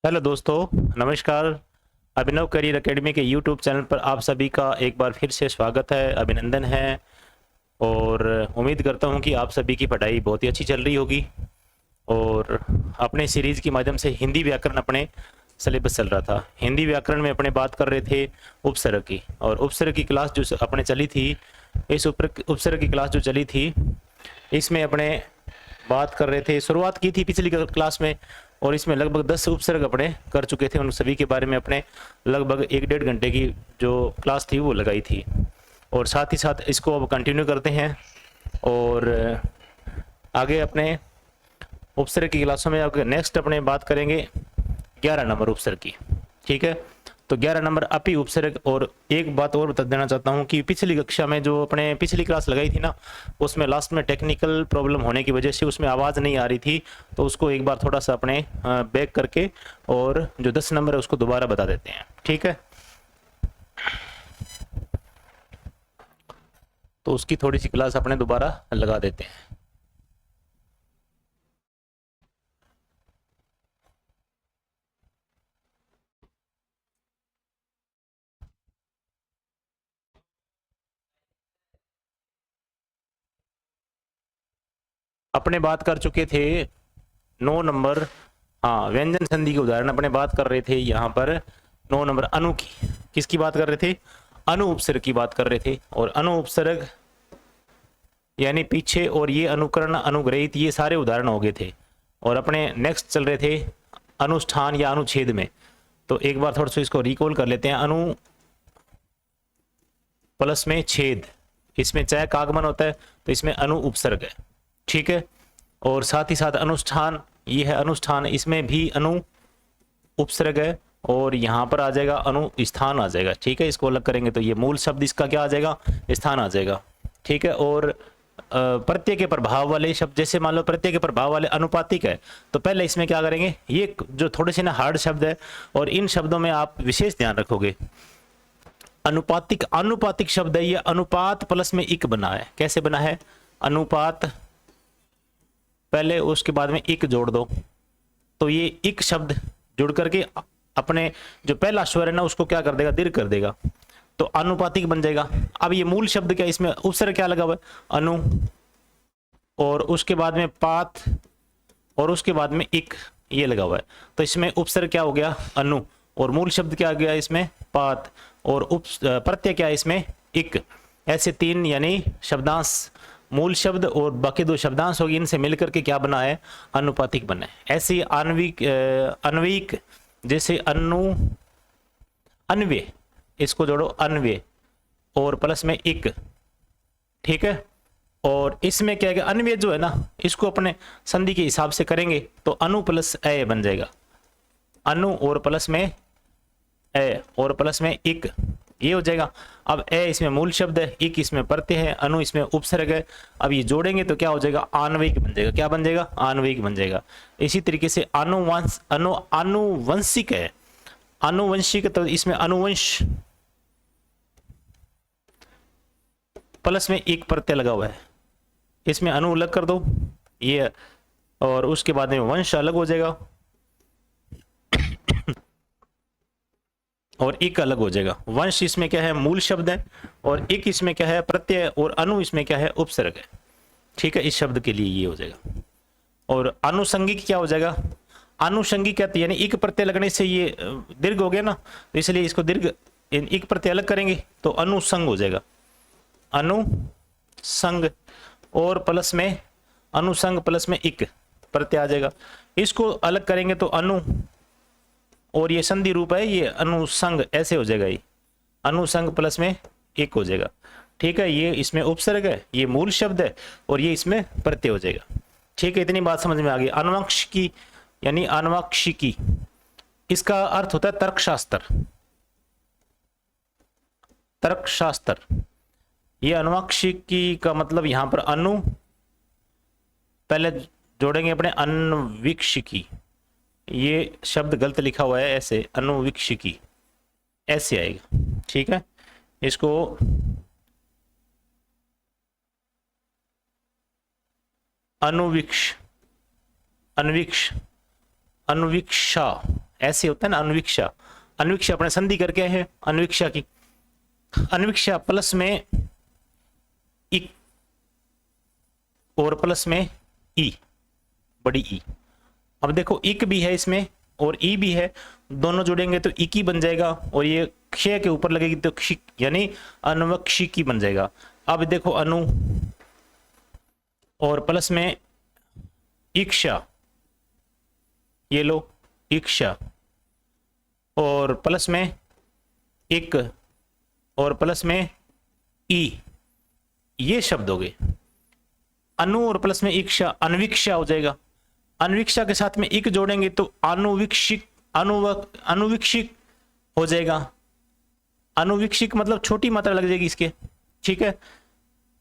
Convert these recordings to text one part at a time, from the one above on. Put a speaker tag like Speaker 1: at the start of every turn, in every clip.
Speaker 1: Hello दोस्तों, नमस्कार। अभिनव career academy के यूट्यूब चैनल पर आप सभी का एक बार फिर से स्वागत है, अभिनंदन है। और उम्मीद करता हूं कि आप सभी की पढ़ाई बहुत ही अच्छी चल रही होगी। और अपने सीरीज़ के माध्यम से हिंदी व्याकरण अपने सिलेबस चल रहा था। हिंदी व्याकरण में अपने बात कर रहे थे उपसर्ग की, और उपसर्ग की क्लास जो अपने चली थी, इस उपसर्ग की क्लास जो चली थी इसमें अपने बात कर रहे थे, शुरुआत की थी पिछली क्लास में, और इसमें लगभग 10 उपसर्ग अपने कर चुके थे। उन सभी के बारे में अपने लगभग 1-1.5 घंटे की जो क्लास थी वो लगाई थी। और साथ ही साथ इसको अब कंटिन्यू करते हैं और आगे अपने उपसर्ग की क्लासों में अब नेक्स्ट अपने बात करेंगे 11 नंबर उपसर्ग की। ठीक है, तो 11 नंबर अपी उपसर्ग। और एक बात और बता देना चाहता हूँ कि पिछली कक्षा में जो अपने पिछली क्लास लगाई थी ना, उसमें लास्ट में टेक्निकल प्रॉब्लम होने की वजह से उसमें आवाज़ नहीं आ रही थी, तो उसको एक बार थोड़ा सा अपने बैक करके और जो 10 नंबर है उसको दोबारा बता देते हैं। ठीक है, तो उसकी थोड़ी सी क्लास अपने दोबारा लगा देते हैं। अपने बात कर चुके थे 9 नंबर, हाँ, व्यंजन संधि के उदाहरण अपने बात कर रहे थे यहाँ पर। 9 नंबर अनु की, किसकी बात कर रहे थे? अनु उपसर्ग की बात कर रहे थे। और अनु उपसर्ग यानी पीछे, और ये अनुकरण, अनुग्रहित, ये सारे उदाहरण हो गए थे। और अपने नेक्स्ट चल रहे थे अनुष्ठान या अनुच्छेद में। तो एक बार थोड़ा सा इसको रिकॉल कर लेते हैं। अनु प्लस में छेद, इसमें चय का आगमन होता है, तो इसमें अनु उपसर्ग है। ठीक है, और साथ ही साथ अनुष्ठान, ये है अनुष्ठान, इसमें भी अनु उपसर्ग है, और यहाँ पर आ जाएगा अनु स्थान आ जाएगा। ठीक है, इसको अलग करेंगे तो ये मूल शब्द इसका क्या आ जाएगा? स्थान आ जाएगा। ठीक है, और प्रत्यय के प्रभाव वाले शब्द, जैसे मान लो प्रत्यय के प्रभाव वाले अनुपातिक है, तो पहले इसमें क्या करेंगे, ये जो थोड़े से ना हार्ड शब्द है, और इन शब्दों में आप विशेष ध्यान रखोगे। अनुपातिक, अनुपातिक शब्द है, ये अनुपात प्लस में इक बना है। कैसे बना है? अनुपात पहले, उसके बाद में इक जोड़ दो, तो ये इक शब्द जुड़ करके अपने जो पहला स्वर है ना उसको क्या कर देगा? दीर्घ कर देगा, तो अनुपातिक बन जाएगा। अब ये मूल शब्द क्या, इसमें उपसर्ग क्या लगा हुआ है? अनु, और उसके बाद में पात, और उसके बाद में इक, ये लगा हुआ है। तो इसमें उपसर्ग क्या हो गया? अनु, और मूल शब्द क्या आ गया इसमें? पात, और प्रत्यय क्या है इसमें? इक। ऐसे तीन यानी शब्दांश, मूल शब्द और बाकी दो शब्दांश होगी, इनसे मिलकर के क्या बना है? अनुपातिक बना है। ऐसे आणविक, अन्वयिक, जैसे अनु, अन्वय, इसको जोड़ो अन्वय, और प्लस में इक। ठीक है, और इसमें क्या है कि अन्वय जो है ना, इसको अपने संधि के हिसाब से करेंगे तो अनु प्लस ए बन जाएगा। अनु और प्लस में ए और प्लस में इक, ये हो जाएगा। अब ए इसमें मूल शब्द है, इक इसमें प्रत्यय है, अनु इसमें उपसर्ग है। अब ये जोड़ेंगे तो क्या हो जाएगा? आन्वयिक बन जाएगा। क्या बन जाएगा? आन्वयिक बन जाएगा। इसी तरीके से आनुवंशिक है, आनुवंशिक, तो इसमें अनुवंश प्लस में एक प्रत्यय लगा हुआ है, इसमें अनु अलग कर दो ये, और उसके बाद में वंश अलग हो जाएगा, और इक अलग हो जाएगा। वंश इसमें क्या है? मूल शब्द है, और इक इसमें क्या है? प्रत्यय, और अनु इसमें क्या है? उपसर्ग है। ठीक है, इस शब्द के लिए ये हो जाएगा। और आनुषंगिक क्या हो जाएगा? आनुषंगिक क्या, यानी इक प्रत्यय लगने से ये दीर्घ हो गया ना, तो इसलिए इसको दीर्घ, इक प्रत्यय अलग करेंगे तो अनुसंग हो जाएगा। अनुसंग, और प्लस में अनुसंग प्लस में इक प्रत्यय आ जाएगा। इसको अलग करेंगे तो अनु, और ये संधि रूप है, ये अनुसंग ऐसे हो जाएगा, ये अनुसंग प्लस में एक हो जाएगा। ठीक है, ये इसमें उपसर्ग है, ये मूल शब्द है, और ये इसमें प्रत्यय हो जाएगा। ठीक है, इतनी बात समझ में आ गई। अनुवंशिकी यानी अनुवंशिकी, इसका अर्थ होता है तर्कशास्त्र। तर्कशास्त्र, ये अनुवंशिकी का मतलब यहां पर अनु, पहले जोड़ेंगे अपने अन्वीक्षिकी, ये शब्द गलत लिखा हुआ है, ऐसे अनुवीक्षिकी ऐसे आएगा। ठीक है, इसको अनुवीक्ष, अन्वीक्ष, अनुवीक्षा, ऐसे होता है ना अनविक्षा, अनविक्षा अपने संधि करके है अनविक्षा की, अनविक्षा प्लस में इक और प्लस में ई, बड़ी ई। अब देखो इक भी है इसमें और ई भी है, दोनों जुड़ेंगे तो इकी बन जाएगा और ये क्षय के ऊपर लगेगी तो क्षिक यानी अनवक्षिकी बन जाएगा। अब देखो अनु और प्लस में इक्षा, ये लो इक्षा और प्लस में इक और प्लस में ई, ये शब्द हो गए। अनु और प्लस में इक्षा अनविक्षा हो जाएगा, अनविक्षा के साथ में इक जोड़ेंगे तो अनुविक्षिक अनुविक्षिक हो जाएगा। अनुविक्षिक मतलब छोटी मात्रा लग जाएगी इसके, ठीक है।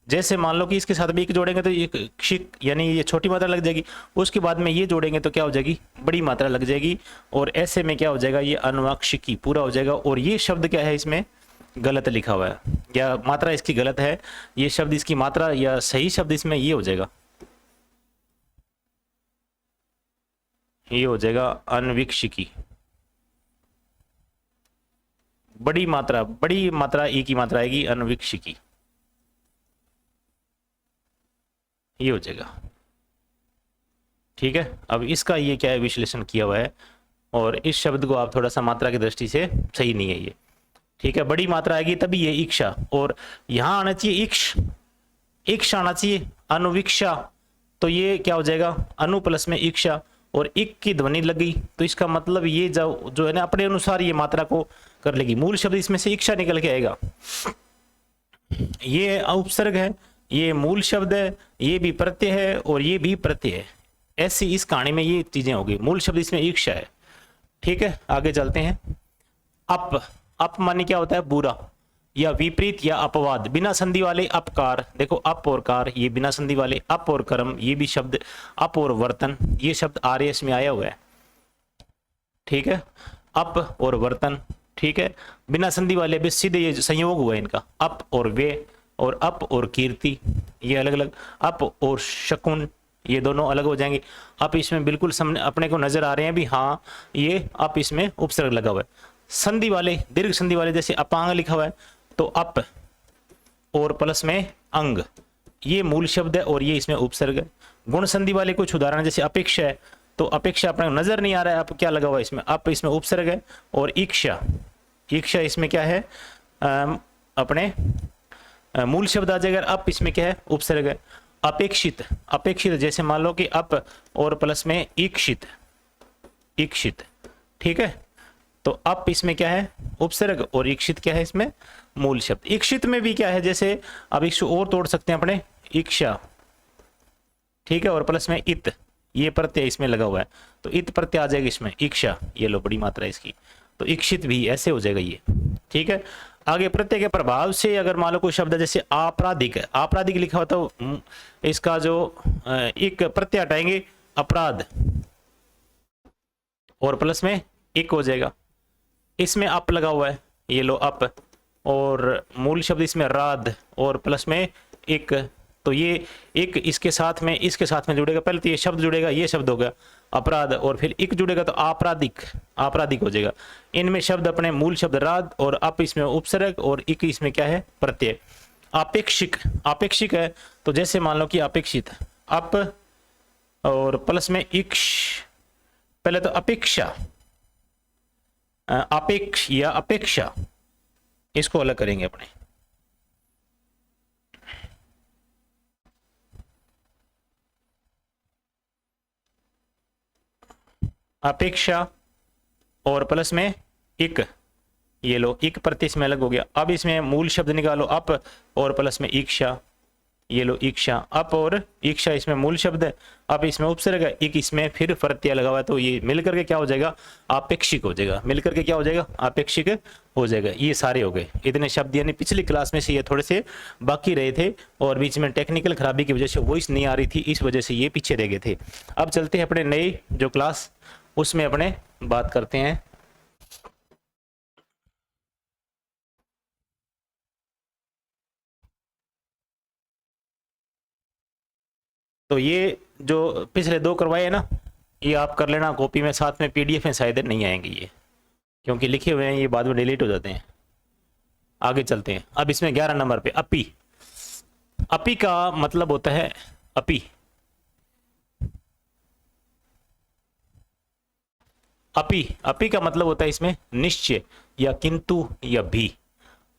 Speaker 1: जैसे मान लो कि इसके साथ में एक जोड़ेंगे तो एक क्षिक यानी ये छोटी मात्रा लग जाएगी, उसके बाद में ये जोड़ेंगे तो क्या हो जाएगी, बड़ी मात्रा लग जाएगी, और ऐसे में क्या हो जाएगा, ये अनुवाक्षिकी पूरा हो जाएगा। और ये शब्द क्या है इसमें गलत लिखा हुआ है या मात्रा इसकी गलत है, ये शब्द इसकी मात्रा या सही शब्द इसमें ये हो जाएगा, ये हो जाएगा अनविक्षिकी। बड़ी मात्रा ई की मात्रा आएगी अनविक्षिकी, ये हो जाएगा, ठीक है। अब इसका ये क्या है विश्लेषण किया हुआ है, और इस शब्द को आप थोड़ा सा मात्रा की दृष्टि से सही नहीं है ये, ठीक है। बड़ी मात्रा आएगी तभी ये इक्षा, और यहां आना चाहिए इक्ष आना चाहिए अनुविक्षा, तो ये क्या हो जाएगा अनु प्लस में इक्षा, और इक की ध्वनि लग गई तो इसका मतलब ये जो है ना अपने अनुसार ये मात्रा को कर लेगी। मूल शब्द इसमें से इक्षा निकल के आएगा, ये उपसर्ग है, ये मूल शब्द है, ये भी प्रत्यय है और ये भी प्रत्यय है। ऐसी इस कहानी में ये चीजें होगी। मूल शब्द इसमें इक्षा है, ठीक है। आगे चलते हैं। अप माने क्या होता है बुरा या विपरीत या अपवाद। बिना संधि वाले अपकार, देखो अप और कार ये बिना संधि वाले, अप और कर्म ये भी शब्द, अप और वर्तन ये शब्द आर्यस में आया हुआ है, ठीक है। अप और वर्तन, ठीक है, बिना संधि वाले भी सीधे ये संयोग हुआ है इनका, अप और वे, और अप और कीर्ति ये अलग अलग, अप और शकुन ये दोनों अलग हो जाएंगे। अप इसमें बिल्कुल अपने को नजर आ रहे हैं भी, हाँ ये अप इसमें उपसर्ग लगा हुआ है। संधि वाले दीर्घ संधि वाले जैसे अपांग लिखा हुआ है तो अप और प्लस में अंग ये मूल शब्द है और ये इसमें उपसर्ग है। गुण संधि वाले कुछ उदाहरण जैसे अपेक्षा है तो अपेक्षा अपने नजर नहीं आ रहा है, अप क्या लगा हुआ है इसमें, अप इसमें उपसर्ग है, और इक्षा इसमें क्या है अपने मूल शब्द आ जाएगा, अप इसमें क्या है उपसर्ग है। अपेक्षित जैसे मान लो कि अप और प्लस में इक्षित, ठीक है, तो अप इसमें क्या है उपसर्ग और इक्षित क्या है इसमें मूल शब्द। इक्षित में भी क्या है, जैसे अब इसको और तोड़ सकते हैं अपने इक्षा, ठीक है, और प्लस में इत ये प्रत्यय इसमें लगा हुआ है तो इत प्रत्यय आ जाएगा इसमें इक्षा, ये लो बड़ी मात्रा इसकी, तो इक्षित भी ऐसे हो जाएगा ये, ठीक है। आगे प्रत्यय के प्रभाव से अगर मान लो कोई शब्द जैसे आपराधिक है, आपराधिक लिखा हुआ तो इसका जो एक प्रत्यय हटाएंगे अपराध और प्लस में एक हो जाएगा, इसमें अप लगा हुआ है ये लो अप, और मूल शब्द इसमें राध और प्लस में एक, तो ये एक इसके साथ में जुड़ेगा, पहले तो ये शब्द जुड़ेगा, ये शब्द होगा अपराध और फिर एक जुड़ेगा तो आपराधिक हो जाएगा। इनमें शब्द अपने मूल शब्द राध और अप इसमें उपसर्ग और एक इसमें क्या है प्रत्यय। आपेक्षिक है तो जैसे मान लो कि अपेक्षित अप और प्लस में इक्ष, पहले तो अपेक्षा अपेक्ष या अपेक्षा इसको अलग करेंगे अपने, अपेक्षा और प्लस में इक, ये लो इक प्रत्यय इसमें अलग हो गया। अब इसमें मूल शब्द निकालो अप और प्लस में इक्षा, ये लो इक्षा, अप और इक्षा इसमें मूल शब्द है, अब इसमें उपसर्ग है, इक इसमें फिर प्रत्यय लगा हुआ है, तो ये मिलकर के क्या हो जाएगा आपेक्षिक हो जाएगा, मिलकर के क्या हो जाएगा आपेक्षिक हो जाएगा। ये सारे हो गए इतने शब्द, यानी पिछली क्लास में से ये थोड़े से बाकी रहे थे और बीच में टेक्निकल खराबी की वजह से वॉइस नहीं आ रही थी, इस वजह से ये पीछे रह गए थे। अब चलते हैं अपने नए जो क्लास उसमें अपने बात करते हैं। तो ये जो पिछले दो करवाए है ना, ये आप कर लेना कॉपी में, साथ में पीडीएफ में शायद नहीं आएंगे ये, क्योंकि लिखे हुए हैं ये, बाद में डिलीट हो जाते हैं। आगे चलते हैं। अब इसमें 11 नंबर पे अपी। अपी का मतलब होता है, अपी अपी अपी का मतलब होता है इसमें निश्चय या किंतु या भी।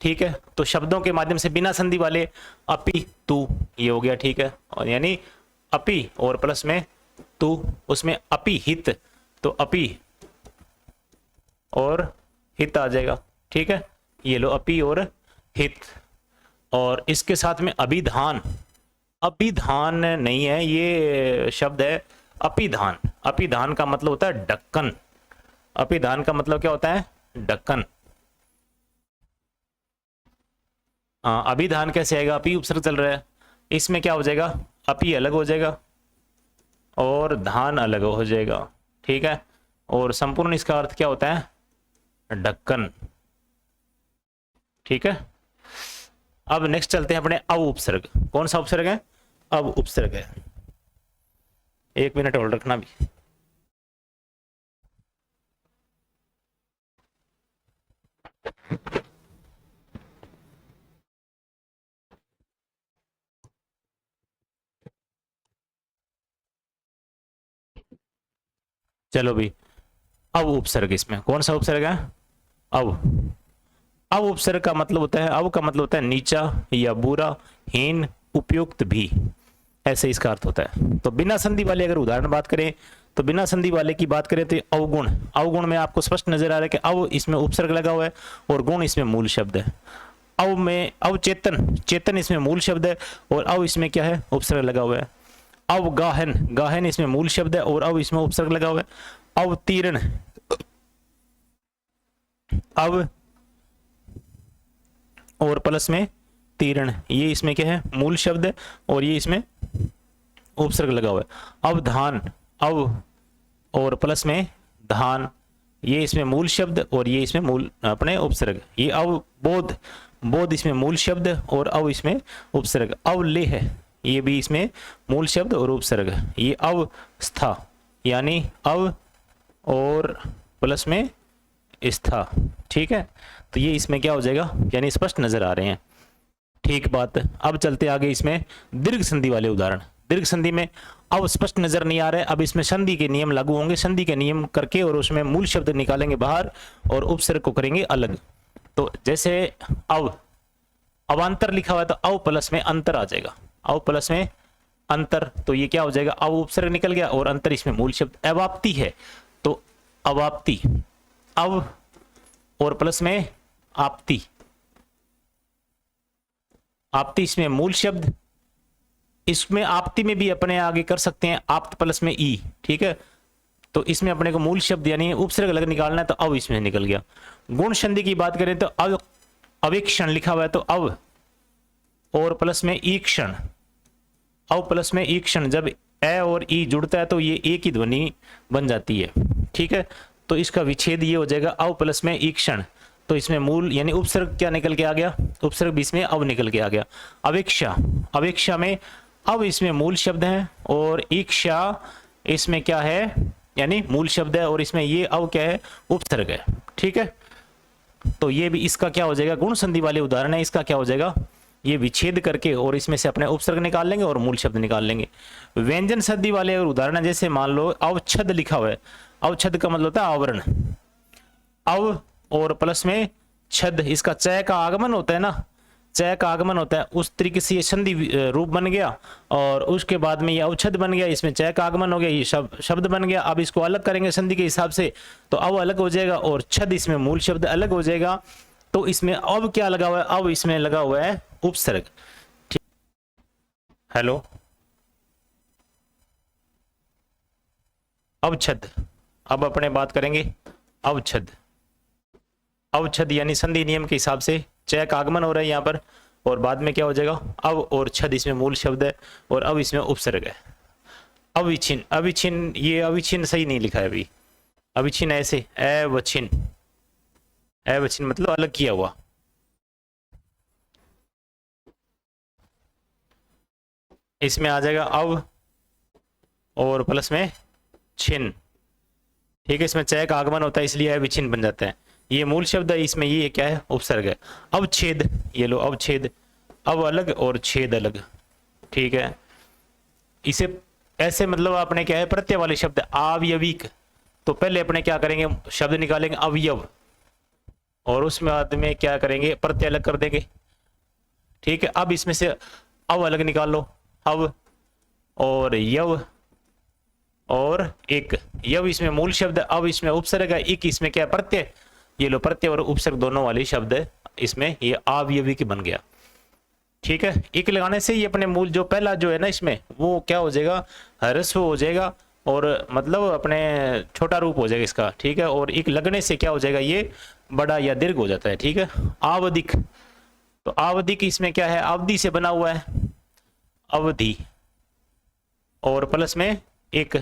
Speaker 1: ठीक है, तो शब्दों के माध्यम से बिना संधि वाले अपी तू, ये हो गया। ठीक है, और यानी अपी और प्लस में तू, उसमें अपी हित, तो अपी और हित आ जाएगा। ठीक है, ये लो अपी और हित। और इसके साथ में अभिधान, अभिधान नहीं है, ये शब्द है अपिधान। अपिधान का मतलब होता है ढक्कन। अपिधान का मतलब क्या होता है? ढक्कन। अभिधान कैसे आएगा? अपी उपसर्ग चल रहा है, इसमें क्या हो जाएगा? अपी अलग हो जाएगा और धान अलग हो जाएगा। ठीक है, और संपूर्ण इसका अर्थ क्या होता है? ढक्कन। ठीक है, अब नेक्स्ट चलते हैं अपने अव उपसर्ग। कौन सा उपसर्ग है? अव उपसर्ग है। 1 मिनट होल्ड रखना भी। चलो भी, अव उपसर्ग, इसमें कौन सा उपसर्ग है? अव। अव उपसर्ग का मतलब होता है, अव का मतलब होता है नीचा या बुरा, हीन, उपयुक्त भी, ऐसे इसका अर्थ होता है। तो बिना संधि वाले अगर उदाहरण बात करें, तो बिना संधि वाले की बात करें तो अवगुण। अवगुण में आपको स्पष्ट नजर आ रहा है कि अव इसमें उपसर्ग लगा हुआ है और गुण इसमें मूल शब्द है। अव में अवचेतन, चेतन इसमें मूल शब्द है और अव इसमें क्या है? उपसर्ग लगा हुआ है। अवगाहन, गाहन इसमें मूल शब्द है और अव इसमें उपसर्ग लगा हुआ है। अवतीर्ण, अव और प्लस में तीर्ण, ये इसमें क्या है? मूल शब्द है और ये इसमें उपसर्ग लगा हुआ है। अवधान, अव और प्लस में धान, ये इसमें मूल शब्द और ये इसमें मूल अपने उपसर्ग। ये अवबोध, बोध इसमें मूल शब्द और अव इसमें उपसर्ग। अवलेह, ये भी इसमें मूल शब्द और उपसर्ग। ये अवस्था, यानी अव और प्लस में स्था। ठीक है, तो ये इसमें क्या हो जाएगा? यानी स्पष्ट नजर आ रहे हैं। ठीक बात। अब चलते आगे, इसमें दीर्घ संधि वाले उदाहरण। दीर्घ संधि में अब स्पष्ट नजर नहीं आ रहा है, अब इसमें संधि के नियम लागू होंगे। संधि के नियम करके और उसमें मूल शब्द निकालेंगे बाहर और उपसर्ग को करेंगे अलग। तो जैसे अव, अवांतर लिखा हुआ है तो अव प्लस में अंतर आ जाएगा। अव प्लस में अंतर, तो ये क्या हो जाएगा? अव उपसर्ग निकल गया और अंतर इसमें मूल शब्द। अवाप्ति है तो अवाप्ति, अव और प्लस में आपती, आपती इसमें मूल शब्द। इसमें आपती में भी अपने आगे कर सकते हैं आप्त प्लस में ई। ठीक है, तो इसमें अपने को मूल शब्द यानी उपसर्ग अलग निकालना है, तो अव इसमें निकल गया। गुण संधि की बात करें तो अव, अवेक्षण लिखा हुआ है तो अव और प्लस में ईक्षण, अव प्लस में ईक्षण। जब ए और ई जुड़ता है तो ये एक ही ध्वनि बन जाती है। ठीक है, तो इसका विच्छेद ये हो जाएगा अव प्लस में ईक्षण। तो इसमें मूल यानी उपसर्ग क्या निकल के आ गया? उपसर्ग भी इसमें अव निकल के आ गया। अवेक्षा, अवेक्षा में अव इसमें मूल शब्द है और ईक्षा इसमें क्या है? यानी मूल शब्द है और इसमें ये अव क्या है? उपसर्ग है। ठीक है, तो ये भी इसका क्या हो जाएगा? गुण संधि वाले उदाहरण है, इसका क्या हो जाएगा? ये विच्छेद करके और इसमें से अपने उपसर्ग निकाल लेंगे और मूल शब्द निकाल लेंगे। व्यंजन संधि वाले उदाहरण है, जैसे मान लो अवच्छद लिखा हुआ है। अवच्छद का मतलब होता है आवरण। अव और प्लस में छद, इसका चय का आगमन होता है ना, चय का आगमन होता है, उस तरीके से ये संधि रूप बन गया और उसके बाद में ये अवच्छद बन गया, इसमें चय का आगमन हो गया, ये शब्द बन गया। अब इसको अलग करेंगे संधि के हिसाब से तो अव अलग हो जाएगा और छद इसमें मूल शब्द अलग हो जाएगा। तो इसमें अब क्या लगा हुआ है? अब इसमें लगा हुआ है उपसर्ग। ठीक, हेलो, अवच्छद। अब अपने बात करेंगे अवच्छद। अवच्छद यानी संधि नियम के हिसाब से चय का आगमन हो रहा है यहाँ पर और बाद में क्या हो जाएगा? अव और छद इसमें मूल शब्द है और अब इसमें उपसर्ग है। अविच्छिन्न, अविच्छिन्न, ये अविच्छिन्न सही नहीं लिखा है अभी। अविच्छिन्न ऐसे अवच्छिन्न, अवच्छिन्न मतलब अलग किया हुआ। इसमें आ जाएगा अव और प्लस में छिन्न। ठीक है, इसमें चय का आगमन होता है इसलिए अविच्छिन्न बन जाता है। ये मूल शब्द है, इसमें ये क्या है, उपसर्ग है। अवच्छेद, ये लो अवच्छेद, अव अलग और छेद अलग। ठीक है, इसे ऐसे मतलब आपने क्या है, प्रत्यय वाले शब्द आवयविक, तो पहले अपने क्या करेंगे, शब्द निकालेंगे अवयव, और उसमें बाद में क्या करेंगे, प्रत्यय अलग कर देंगे। ठीक है, अब इसमें से अव अलग निकाल लो, अव और यव और एक। यव इसमें मूल शब्द, अव इसमें उपसर्ग है, इक इसमें क्या प्रत्यय। ये लो प्रत्यय और उपसर्ग दोनों वाले शब्द है इसमें, ये आवयविक बन गया। ठीक है, इक लगाने से ये अपने मूल जो पहला जो है ना इसमें, वो क्या हो जाएगा, ह्रस्व हो जाएगा, और मतलब अपने छोटा रूप हो जाएगा इसका। ठीक है, और इक लगने से क्या हो जाएगा, ये बड़ा या दीर्घ हो जाता है। ठीक है, आवधिक, तो आवधिक इसमें क्या है, अवधि से बना हुआ है, अवधि, और प्लस में एक,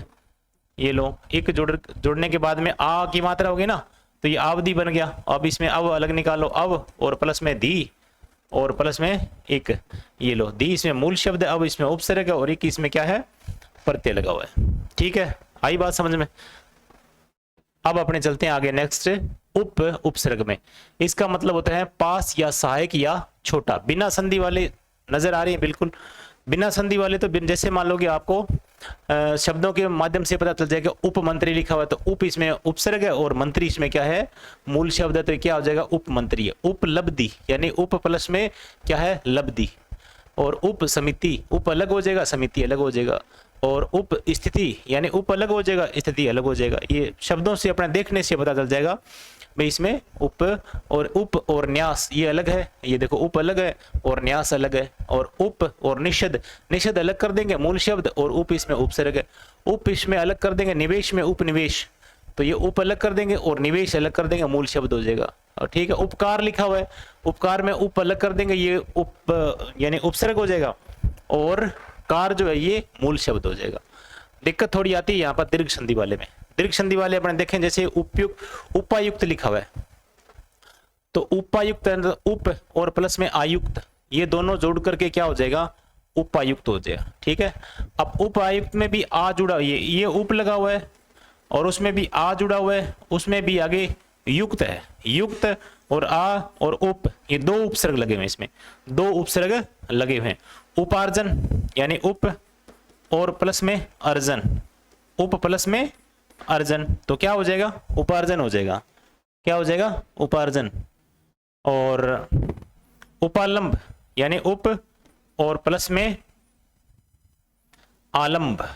Speaker 1: ये लो एक जुड़ने के बाद में आ की मात्रा होगी ना, तो ये अवधि बन गया। अब इसमें अव अलग निकालो, अव और प्लस में धी और प्लस में एक, ये लो दी इसमें मूल शब्द है, अब इसमें उपसर्ग है, और एक इसमें क्या है, प्रत्यय लगा हुआ है। ठीक है, आई बात समझ में। अब अपने चलते हैं आगे नेक्स्ट, उपसर्ग में। इसका मतलब होता है पास या सहायक या छोटा। बिना संधि वाले नजर आ रहे हैं, बिल्कुल बिना संधि वाले तो जैसे मान लो कि आपको शब्दों के माध्यम से पता चल जाएगा उप मंत्री लिखा हुआ है, तो उप इसमें उपसर्ग है और मंत्री इसमें क्या है, मूल शब्द है, तो क्या हो जाएगा, उप मंत्री है। उपलब्धि यानी उप प्लस में क्या है, लब्धि, और उप समिति, उप अलग हो जाएगा, समिति अलग हो जाएगा, और उप स्थिति यानी उप अलग हो जाएगा, स्थिति अलग हो जाएगा। ये शब्दों से अपने देखने से पता चल जाएगा भाई इसमें उप और न्यास ये अलग है। ये देखो उप अलग है और न्यास अलग है, और उप और निषद, निषद अलग कर देंगे मूल शब्द, और उप इसमें उपसर्ग है। उप इसमें अलग कर देंगे, निवेश में उपनिवेश, तो ये उप अलग कर देंगे और निवेश अलग कर देंगे, मूल शब्द हो जाएगा। और ठीक है, उपकार लिखा हुआ है, उपकार में उप अलग कर देंगे, ये उप यानी उपसर्ग हो जाएगा, और कार जो है ये मूल शब्द हो जाएगा। दिक्कत थोड़ी आती है यहाँ पर दीर्घ संधि वाले में। दीर्घ संधि वाले अपने देखें, जैसे उपयुक्त, उपायुक्त लिखा हुआ है, तो उपायुक्त उप और प्लस में आयुक्त, ये दोनों जोड़ करके क्या हो जाएगा, उपायुक्त हो जाएगा। ठीक है, अब उपायुक्त में भी आ जुड़ा, ये उप लगा हुआ है, और उसमें भी आ जुड़ा हुआ है, उसमें भी आगे युक्त है, युक्त और आ और उप, ये दो उपसर्ग लगे हुए हैं, इसमें दो उपसर्ग लगे हुए हैं। उपार्जन यानी उप और प्लस में अर्जन, उप प्लस में अर्जन, तो क्या हो जाएगा, उपार्जन हो जाएगा। क्या हो जाएगा, उपार्जन। और उपालंब यानी उप और प्लस में आलंब,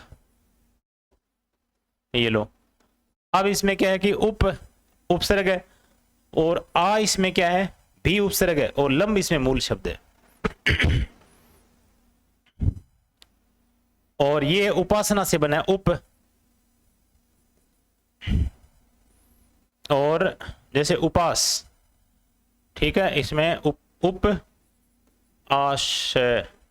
Speaker 1: ये लो। अब इसमें क्या है कि उप उपसर्ग है, और आ इसमें क्या है, भी उपसर्ग है, और लंब इसमें मूल शब्द है। और ये उपासना से बना है उप, और जैसे उपास, ठीक है, इसमें उप आशना,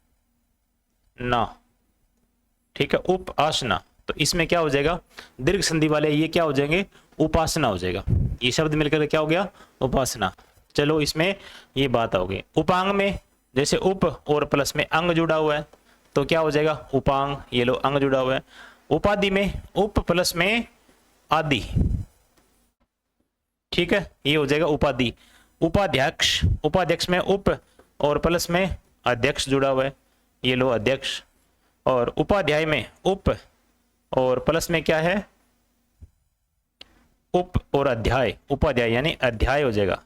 Speaker 1: ठीक है, उप आशना, तो इसमें क्या हो जाएगा, दीर्घ संधि वाले ये क्या हो जाएंगे, उपासना हो जाएगा। ये शब्द मिलकर क्या हो गया, उपासना। चलो इसमें ये बात हो गई। उपांग में जैसे उप और प्लस में अंग जुड़ा हुआ है, तो क्या हो जाएगा, उपांग, ये लो अंग जुड़ा हुआ है। उपाधि में उप प्लस में आदि, ठीक है, ये हो जाएगा उपाधि। उपाध्यक्ष, उपाध्यक्ष में उप और प्लस में अध्यक्ष जुड़ा हुआ है, ये लो अध्यक्ष। और उपाध्याय में उप और प्लस में क्या है, उप और अध्याय, उपाध्याय यानी अध्याय हो जाएगा,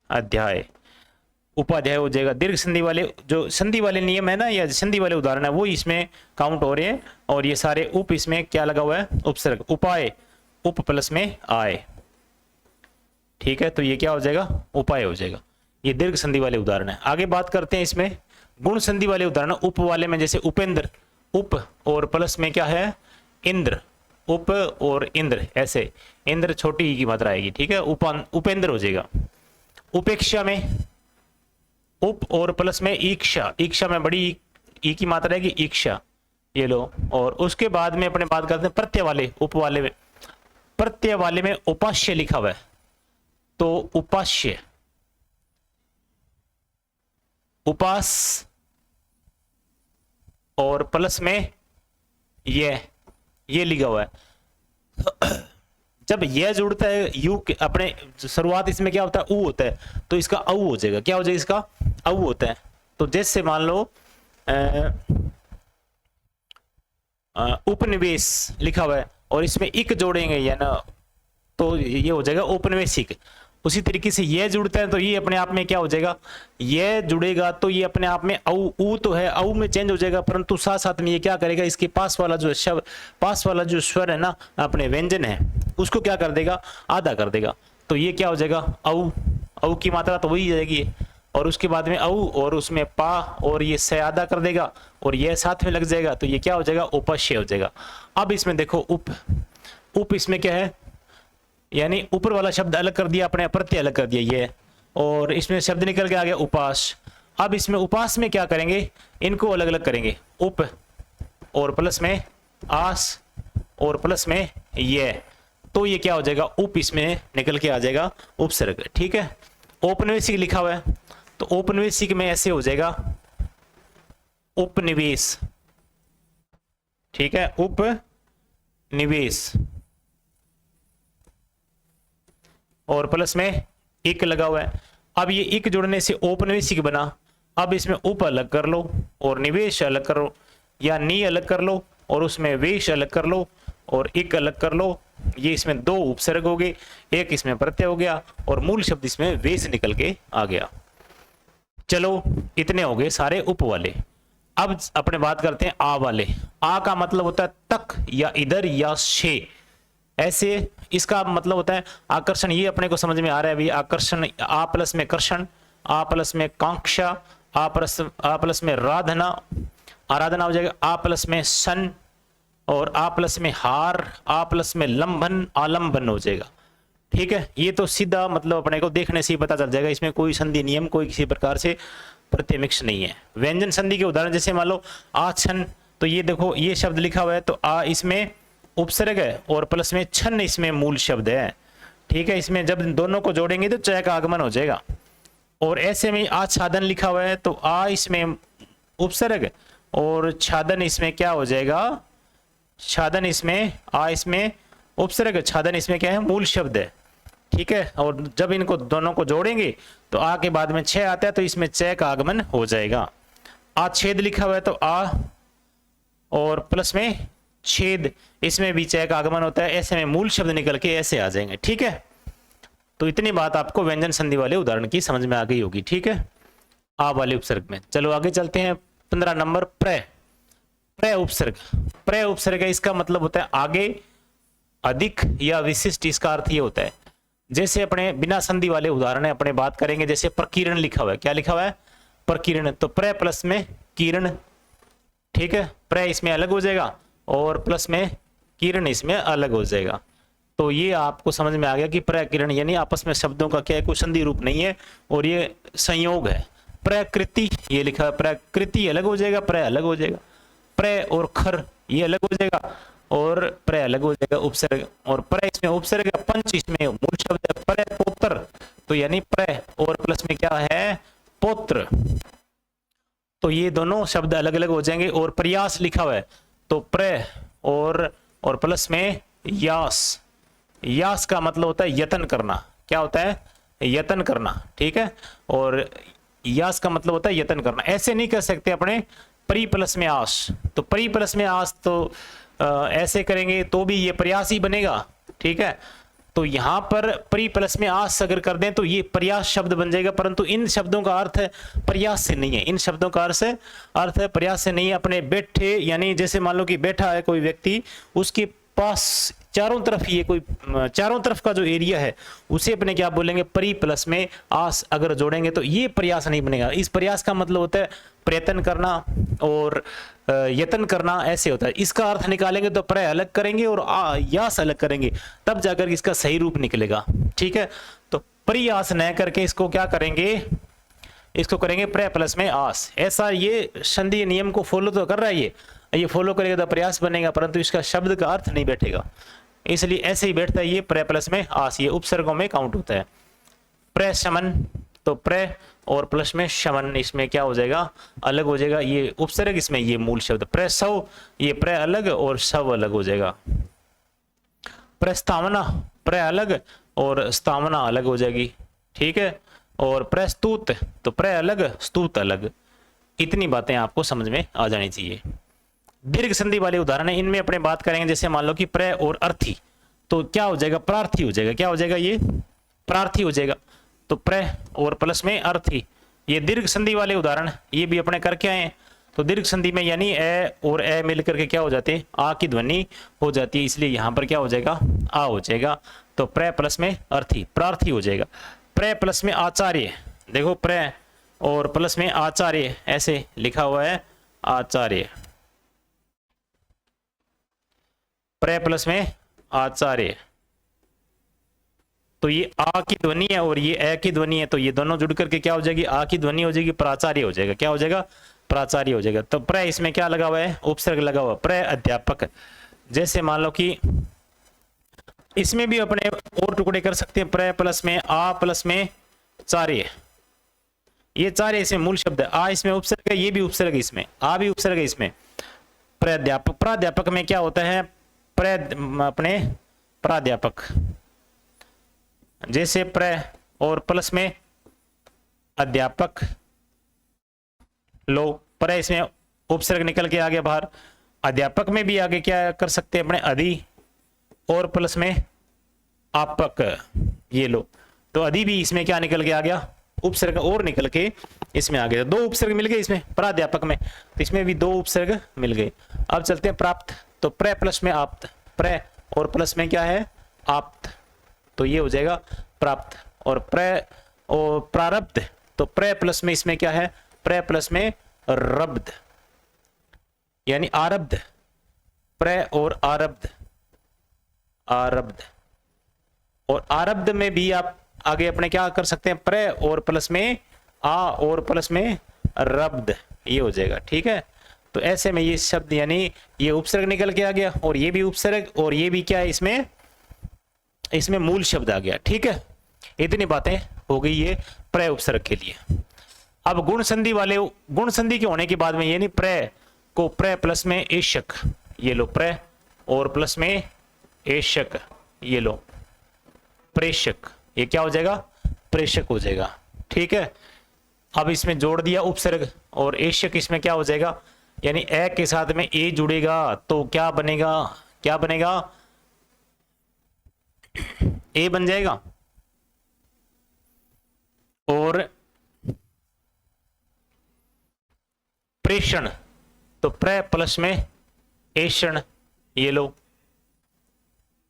Speaker 1: अध्याय, उपाध्याय हो जाएगा। दीर्घ संधि वाले जो संधि वाले नियम है ना, या संधि वाले उदाहरण है, वो इसमें काउंट हो रहे हैं। और ये सारे उप इसमें क्या लगा हुआ है, उपसर्ग। उपाय उप प्लस में आय, ठीक है, तो ये क्या हो जाएगा, उपाय हो जाएगा। ये दीर्घ संधि वाले उदाहरण है। आगे बात करते हैं इसमें गुण संधि वाले उदाहरण। उप वाले में जैसे उपेंद्र, उप और प्लस में क्या है, इंद्र, उप और इंद्र, ऐसे इंद्र छोटी ई की मात्रा आएगी, ठीक है, उपेंद्र हो जाएगा। उपेक्षा में उप और प्लस में ईक्षा, ईक्षा में बड़ी ई की मात्रा आएगी, ईक्षा, ये लो। और उसके बाद में अपने बात करते हैं प्रत्यय वाले, उप वाले में। प्रत्यय वाले में उपास्य लिखा हुआ है, तो उपास्य, उपास और प्लस में ये ये लिखा हुआ है। जब यह जुड़ता है यू के अपने शुरुआत इसमें क्या होता है ऊ होता है, तो इसका औ हो जाएगा। क्या हो जाएगा? इसका औ होता है। तो जैसे मान लो उपनिवेश लिखा हुआ है और इसमें इक जोड़ेंगे या ना, तो ये हो जाएगा औपनिवेशिक। उसी तरीके से ये जुड़ता है तो ये अपने आप में क्या हो जाएगा? ये जुड़ेगा तो ये अपने आप में औ ऊ तो है, औ में चेंज हो जाएगा, परंतु साथ साथ में ये क्या करेगा? इसके पास वाला जो शब्द, पास वाला जो स्वर है ना, अपने व्यंजन है, उसको क्या कर देगा? आधा कर देगा। तो ये क्या हो जाएगा? औ। औ की मात्रा तो वही जाएगी, और उसके बाद में औ और उसमें पा और ये से आधा कर देगा और ये साथ में लग जाएगा, तो ये क्या हो जाएगा? उपस्य हो जाएगा। अब इसमें देखो उप इसमें क्या है? यानी ऊपर वाला शब्द अलग कर दिया अपने, प्रत्यय अलग कर दिया ये, और इसमें शब्द निकल के आ गया उपास। अब इसमें उपास में क्या करेंगे? इनको अलग अलग करेंगे, उप और प्लस में आस और प्लस में ये, तो ये क्या हो जाएगा? उप इसमें निकल के आ जाएगा उपसर्ग। ठीक है। औपनिवेशिक लिखा हुआ है तो औपनिवेशिक में ऐसे हो जाएगा उपनिवेश। ठीक है, उपनिवेश और प्लस में इक लगा हुआ है। अब ये इक जुड़ने से औपनिवेशिक बना। अब इसमें उप अलग कर लो और निवेश अलग करो, या नी अलग कर लो और उसमें वेश अलग कर लो और इक अलग कर लो। ये इसमें दो उपसर्ग हो गए, एक इसमें प्रत्यय हो गया और मूल शब्द इसमें वेश निकल के आ गया। चलो इतने हो गए सारे उप वाले। अब अपने बात करते हैं आ वाले। आ का मतलब होता है तक या इधर या शे, ऐसे इसका मतलब होता है आकर्षण। ये अपने को समझ में आ रहा है अभी। आकर्षण, आ प्लस में कर्षण, आ प्लस में कांक्षा, आ प्लस में राधना, आराधना हो जाएगा। आ प्लस में सन और आ प्लस में हार, आ प्लस में लंबन, आलंबन हो जाएगा। ठीक है, ये तो सीधा मतलब अपने को देखने से ही पता चल जाएगा। इसमें कोई संधि नियम, कोई किसी प्रकार से प्रत्यय मिक्स नहीं है। व्यंजन संधि के उदाहरण जैसे मान लो आछन, तो ये देखो ये शब्द लिखा हुआ है तो आ इसमें उपसर्ग है और प्लस में छन इसमें मूल शब्द है। ठीक है, इसमें जब दोनों को जोड़ेंगे तो चय का आगमन हो जाएगा। और ऐसे में आच्छादन लिखा हुआ है तो आ इसमें उपसर्ग और छादन इसमें क्या हो जाएगा? छादन इसमें आ इसमें उपसर्ग, छादन इसमें क्या है? मूल शब्द है। ठीक है, और जब इनको दोनों को जोड़ेंगे तो आ के बाद में छह आता है तो इसमें चय का आगमन हो जाएगा। आच्छेद लिखा हुआ है तो आ और प्लस में छेद, इसमें भी चय का आगमन होता है। ऐसे में मूल शब्द निकल के ऐसे आ जाएंगे। ठीक है, तो इतनी बात आपको व्यंजन संधि वाले उदाहरण की समझ में आ गई होगी। ठीक है, आ वाले उपसर्ग में। चलो आगे चलते हैं। 15 नंबर प्र उपसर्ग। प्र उपसर्ग है, इसका मतलब होता है आगे, अधिक या विशिष्ट। इसका अर्थ ये होता है जैसे अपने बिना संधि वाले उदाहरण है अपने बात करेंगे। जैसे प्रकीर्ण लिखा हुआ है, क्या लिखा हुआ है? प्रकीर्ण, तो प्र प्लस में किरण। ठीक है, प्र इसमें अलग हो जाएगा और प्लस में किरण इसमें अलग हो जाएगा। तो ये आपको समझ में आ गया कि प्र किरण यानी आपस में शब्दों का क्या है? कोई संधि रूप नहीं है और ये संयोग है। प्रकृति ये लिखा है, प्रकृति अलग हो जाएगा, प्र अलग हो जाएगा। प्र और खर ये अलग हो जाएगा और प्र अलग हो जाएगा उपसर्ग, और प्र इसमें उपसर्ग है। पंच इसमें मूल शब्द है। प्र पोत्र, तो यानी प्र और प्लस में क्या है? पोत्र। तो ये दोनों शब्द अलग अलग हो जाएंगे। और प्रयास लिखा हुआ है तो प्र और प्लस में यास। यास का मतलब होता है यत्न करना। क्या होता है? यत्न करना। ठीक है, और यास का मतलब होता है यत्न करना। ऐसे नहीं कर सकते अपने परी प्लस में आस, तो परी प्लस में आस तो ऐसे करेंगे तो भी ये प्रयास ही बनेगा। ठीक है, तो यहां पर परी प्लस में आस अगर कर दें तो ये प्रयास शब्द बन जाएगा, परंतु इन शब्दों का अर्थ प्रयास से नहीं है। इन शब्दों का अर्थ प्रयास से नहीं है। अपने बैठे यानी जैसे मान लो कि बैठा है कोई व्यक्ति, उसके पास चारों तरफ ये कोई चारों तरफ का जो एरिया है उसे अपने क्या बोलेंगे? परी प्लस में आस अगर जोड़ेंगे तो ये प्रयास नहीं बनेगा। इस प्रयास का मतलब होता है प्रयत्न करना और यत्न करना, ऐसे होता है। इसका अर्थ निकालेंगे तो प्र अलग करेंगे और यास अलग करेंगे, तब जाकर इसका सही रूप निकलेगा। ठीक है, तो प्रयास न करके इसको क्या करेंगे? इसको करेंगे प्र प्लस में आस। ऐसा ये संधि नियम को फॉलो तो कर रहा है, ये फॉलो करेगा तो प्रयास बनेगा, परंतु इसका शब्द का अर्थ नहीं बैठेगा। इसलिए ऐसे ही बैठता है ये प्र प्लस में आस, ये उपसर्गों में काउंट होता है। प्र शमन, तो प्र और प्लस में शमन, इसमें क्या हो जाएगा, अलग हो जाएगा। ये उपसर्ग, इसमें ये मूल शब्द प्रसव, ये प्र अलग और शव अलग हो जाएगा। प्रस्तावना, प्र अलग और स्तावना अलग हो जाएगी, ठीक है। और प्रस्तुत, तो प्र अलग स्तुत अलग। इतनी बातें आपको समझ में आ जानी चाहिए। दीर्घ संधि वाले उदाहरण है, इनमें अपने बात करेंगे। जैसे मान लो कि प्र और अर्थी, तो क्या हो जाएगा, प्रार्थी हो जाएगा। क्या हो जाएगा, ये प्रार्थी हो जाएगा। तो प्र और प्लस में अर्थी, ये दीर्घ संधि वाले उदाहरण, ये भी अपने करके आए हैं। तो दीर्घ संधि में यानी ए और ए मिलकर के क्या हो जाते हैं, आ की ध्वनि हो जाती है, इसलिए यहां पर क्या हो जाएगा, आ हो जाएगा। तो प्र प्लस में अर्थी, प्रार्थी हो जाएगा। प्र प्लस में आचार्य, देखो प्र और प्लस में आचार्य ऐसे लिखा हुआ है, आचार्य, प्र प्लस में आचार्य। तो ये आ की ध्वनि है और ये ए की ध्वनि है, तो ये दोनों जुड़ करके क्या हो जाएगी, आ की ध्वनि हो जाएगी, प्राचार्य हो जाएगा। क्या हो जाएगा, प्राचार्य हो जाएगा। तो प्र इसमें क्या लगा हुआ है, उपसर्ग लगा हुआ, प्र अध्यापक। जैसे मान लो कि इसमें भी अपने और टुकड़े कर सकते हैं, प्र प्लस में आ प्लस में चार्य, ये चार्य इसमें मूल शब्द है, आ इसमें उपसर्ग है, ये भी उपसर्ग है इसमें, आ भी उपसर्ग है इसमें। प्राध्यापक, प्राध्यापक में क्या होता है, अपने प्राध्यापक, जैसे प्र और प्लस में अध्यापक लो, पर इसमें उपसर्ग निकल के आ गया बाहर। अध्यापक में भी आगे क्या कर सकते हैं अपने, अधि और प्लस में आपक, ये लो। तो अधि भी इसमें क्या निकल के आ गया, उपसर्ग और निकल के इसमें आ गया। दो उपसर्ग मिल गए इसमें प्राध्यापक में, तो इसमें भी दो उपसर्ग मिल गए। अब चलते हैं प्राप्त, तो प्र प्लस में आप्त, प्र और प्लस में क्या है, आप्त, तो ये हो जाएगा प्राप्त। और प्र और प्रारब्ध, तो प्र प्लस में इसमें क्या है, प्र प्लस में रब्ध, यानी आरब्ध, प्र और आरब्ध, आरब्ध। और आरब्ध में भी आप आगे अपने क्या कर सकते हैं, प्र और प्लस में आ और प्लस में रब्ध, ये हो जाएगा, ठीक है। तो ऐसे में ये शब्द यानी ये उपसर्ग निकल के आ गया और ये भी उपसर्ग और ये भी क्या है, इसमें मूल शब्द आ गया, ठीक है। इतनी बातें हो गई ये प्र उपसर्ग के लिए। अब गुण संधि वाले, गुण संधि के होने के बाद में ये नहीं, प्र को प्र प्लस में एशक, ये लो, प्र और प्लस में एशक, ये लो, प्रेषक, ये क्या हो जाएगा, प्रेषक हो जाएगा, ठीक है। अब इसमें जोड़ दिया उपसर्ग और एशक, इसमें क्या हो जाएगा, यानी ए के साथ में ए जुड़ेगा तो क्या बनेगा, क्या बनेगा, ए बन जाएगा। और प्रेषण, तो प्र प्लस में एषण, ये लो,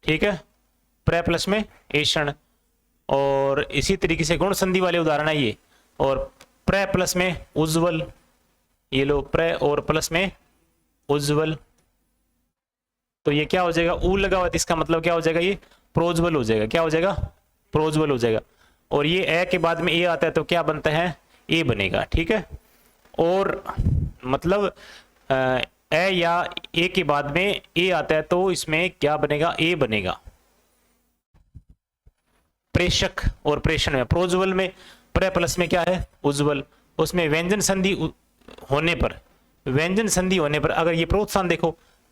Speaker 1: ठीक है, प्र प्लस में एषण। और इसी तरीके से गुण संधि वाले उदाहरण है ये। और प्र प्लस में उज्ज्वल, ये लो, प्र और प्लस में उज्ज्वल, तो ये क्या हो जाएगा, ऊ लगा हुआ, इसका मतलब क्या हो जाएगा, ये प्रोज्वल हो जाएगा। क्या हो जाएगा, प्रोज्वल हो जाएगा। और ये ए के बाद में ए आता है तो क्या बनता है, ए बनेगा, ठीक है। और मतलब ए या ए के बाद में ए आता है तो इसमें क्या बनेगा, ए बनेगा। प्रेषक और प्रेषण में, प्रोज्वल में प्र प्लस में क्या है, उज्ज्वल, उसमें व्यंजन संधि होने पर, व्यंजन संधि होने पर अगर ये प्रोत्साहन देखो,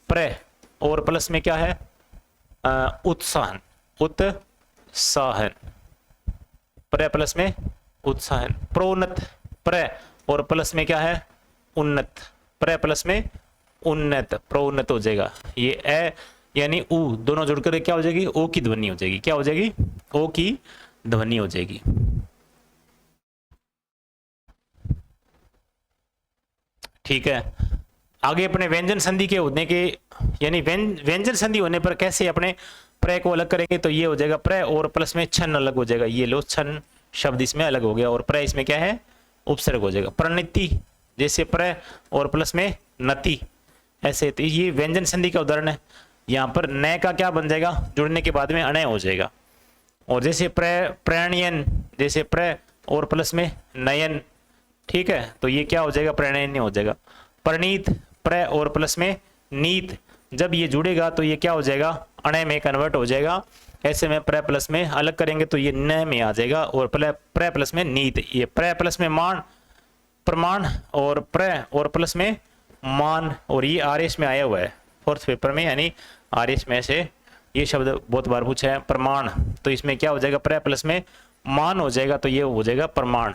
Speaker 1: प्र और प्लस में क्या है, उत्साहन, उत्साहन, प्र प्लस में उत्साहन। प्रोन्नत, प्र और प्लस में क्या है, उन्नत, प्र प्लस में उन्नत, प्रोन्नत हो जाएगा। ये ए यानी ऊ दोनों जुड़कर क्या हो जाएगी, ओ की ध्वनि हो जाएगी। क्या हो जाएगी, ओ की ध्वनि हो जाएगी, ठीक है। आगे अपने व्यंजन संधि के होने के, यानी व्यंजन संधि होने पर कैसे अपने प्र को अलग करेंगे, तो ये हो जाएगा प्र और प्लस में छन अलग हो जाएगा, ये लो, छन शब्द इसमें अलग हो गया और प्र इसमें क्या है, उपसर्ग हो जाएगा। प्रणति, जैसे प्र और प्लस में नति, ऐसे, तो ये व्यंजन संधि का उदाहरण है। यहाँ पर न का क्या बन जाएगा, जुड़ने के बाद में अणय हो जाएगा। और जैसे प्रणयन, जैसे प्र और प्लस में नयन, ठीक है, तो ये क्या हो जाएगा, प्रणयन हो जाएगा। परिणीत, प्र और प्लस में नीत, जब ये जुड़ेगा तो ये क्या हो जाएगा, अणे में कन्वर्ट हो जाएगा। ऐसे में प्र प्लस में अलग करेंगे तो ये न में आ जाएगा, और प्र प्लस में नीत, ये प्र प्लस में मान प्रमाण, और प्र और प्लस में मान, और ये आरएस में आया हुआ है फोर्थ पेपर में, यानी आरएस में से ये शब्द बहुत बार पूछा है प्रमाण, तो इसमें क्या हो जाएगा प्र प्लस में मान हो जाएगा, तो ये हो जाएगा प्रमाण।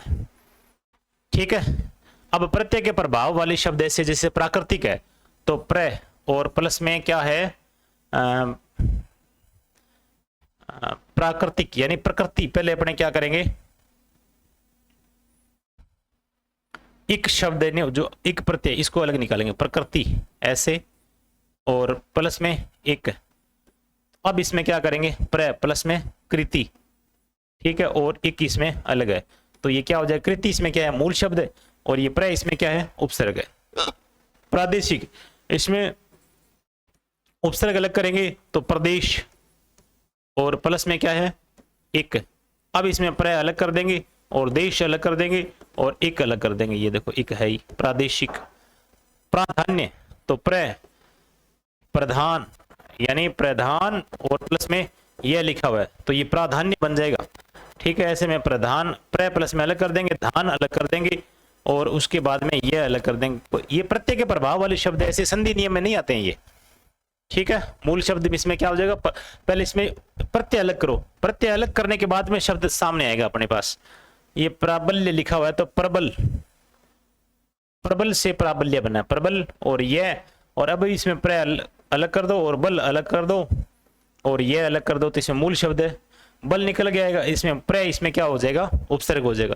Speaker 1: ठीक है। अब प्रत्यय के प्रभाव वाले शब्द ऐसे जैसे प्राकृतिक है तो प्र और प्लस में क्या है प्राकृतिक यानी प्रकृति, पहले अपने क्या करेंगे एक शब्द है जो एक प्रत्यय इसको अलग निकालेंगे प्रकृति ऐसे, और प्लस में एक, अब इसमें क्या करेंगे प्र प्लस में कृति, ठीक है, और एक इसमें अलग है, तो ये क्या हो जाएगा कृति इसमें क्या है मूल शब्द है, और ये प्र इसमें क्या है उपसर्ग है। प्रादेशिक इसमें उपसर्ग अलग करेंगे तो प्रदेश, और प्लस में क्या है एक, अब इसमें प्र अलग कर देंगे और देश अलग कर देंगे और एक अलग कर देंगे, ये देखो एक है ही प्रादेशिक। प्राधान्य तो प्र प्रधान यानी प्रधान और प्लस में यह लिखा हुआ है तो ये प्राधान्य बन जाएगा, ठीक है। ऐसे में प्रधान प्र प्लस में अलग कर देंगे, धान अलग कर देंगे और उसके बाद में यह अलग कर देंगे, तो ये प्रत्यय के प्रभाव वाले शब्द ऐसे संधि नियम में नहीं आते हैं ये, ठीक है। मूल शब्द में इसमें क्या हो जाएगा पहले इसमें प्रत्यय अलग करो, प्रत्यय अलग करने के बाद में शब्द सामने आएगा अपने पास। ये प्राबल्य लिखा हुआ है तो प्रबल, प्रबल से प्राबल्य बना प्रबल, और यह, और अब इसमें प्र अलग कर दो और बल अलग कर दो और यह अलग कर दो, तो इसमें मूल शब्द है बल निकल गया, इसमें प्र इसमें क्या हो जाएगा उपसर्ग हो जाएगा।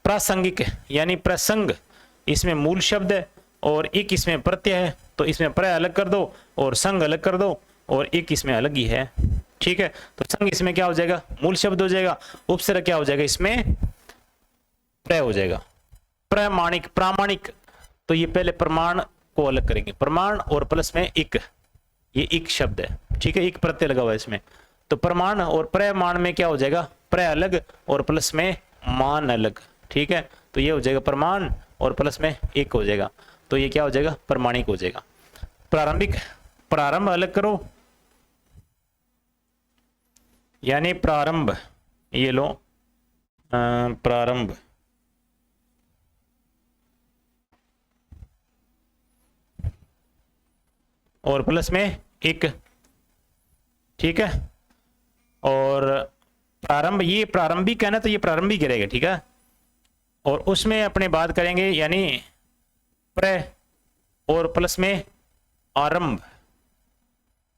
Speaker 1: प्रासंगिक यानी प्रसंग इसमें मूल शब्द है और एक इसमें प्रत्यय है, तो इसमें प्र अलग कर दो और संग अलग कर दो और एक इसमें अलग ही है, ठीक है। तो संग इसमें क्या हो जाएगा मूल शब्द हो जाएगा, उपसर्ग क्या हो जाएगा इसमें प्र हो जाएगा। प्रमाणिक प्रामाणिक, तो ये पहले प्रमाण को अलग करेंगे, प्रमाण और प्लस में एक, ये एक शब्द है, ठीक है, एक प्रत्यय लगा हुआ है इसमें, तो प्रमाण और प्रमाण में क्या हो जाएगा प्र अलग और प्लस में मान अलग, ठीक है। तो ये हो जाएगा प्रमाण और प्लस में एक हो जाएगा, तो ये क्या हो जाएगा प्रमाणिक हो जाएगा। प्रारंभिक प्रारंभ अलग करो यानी प्रारंभ, ये लो प्रारंभ, और प्लस में एक, ठीक है। और प्रारंभ ये प्रारंभिक है ना, तो ये प्रारंभिक रहेगा, ठीक है। और उसमें अपने बात करेंगे यानी प्र और प्लस में आरंभ,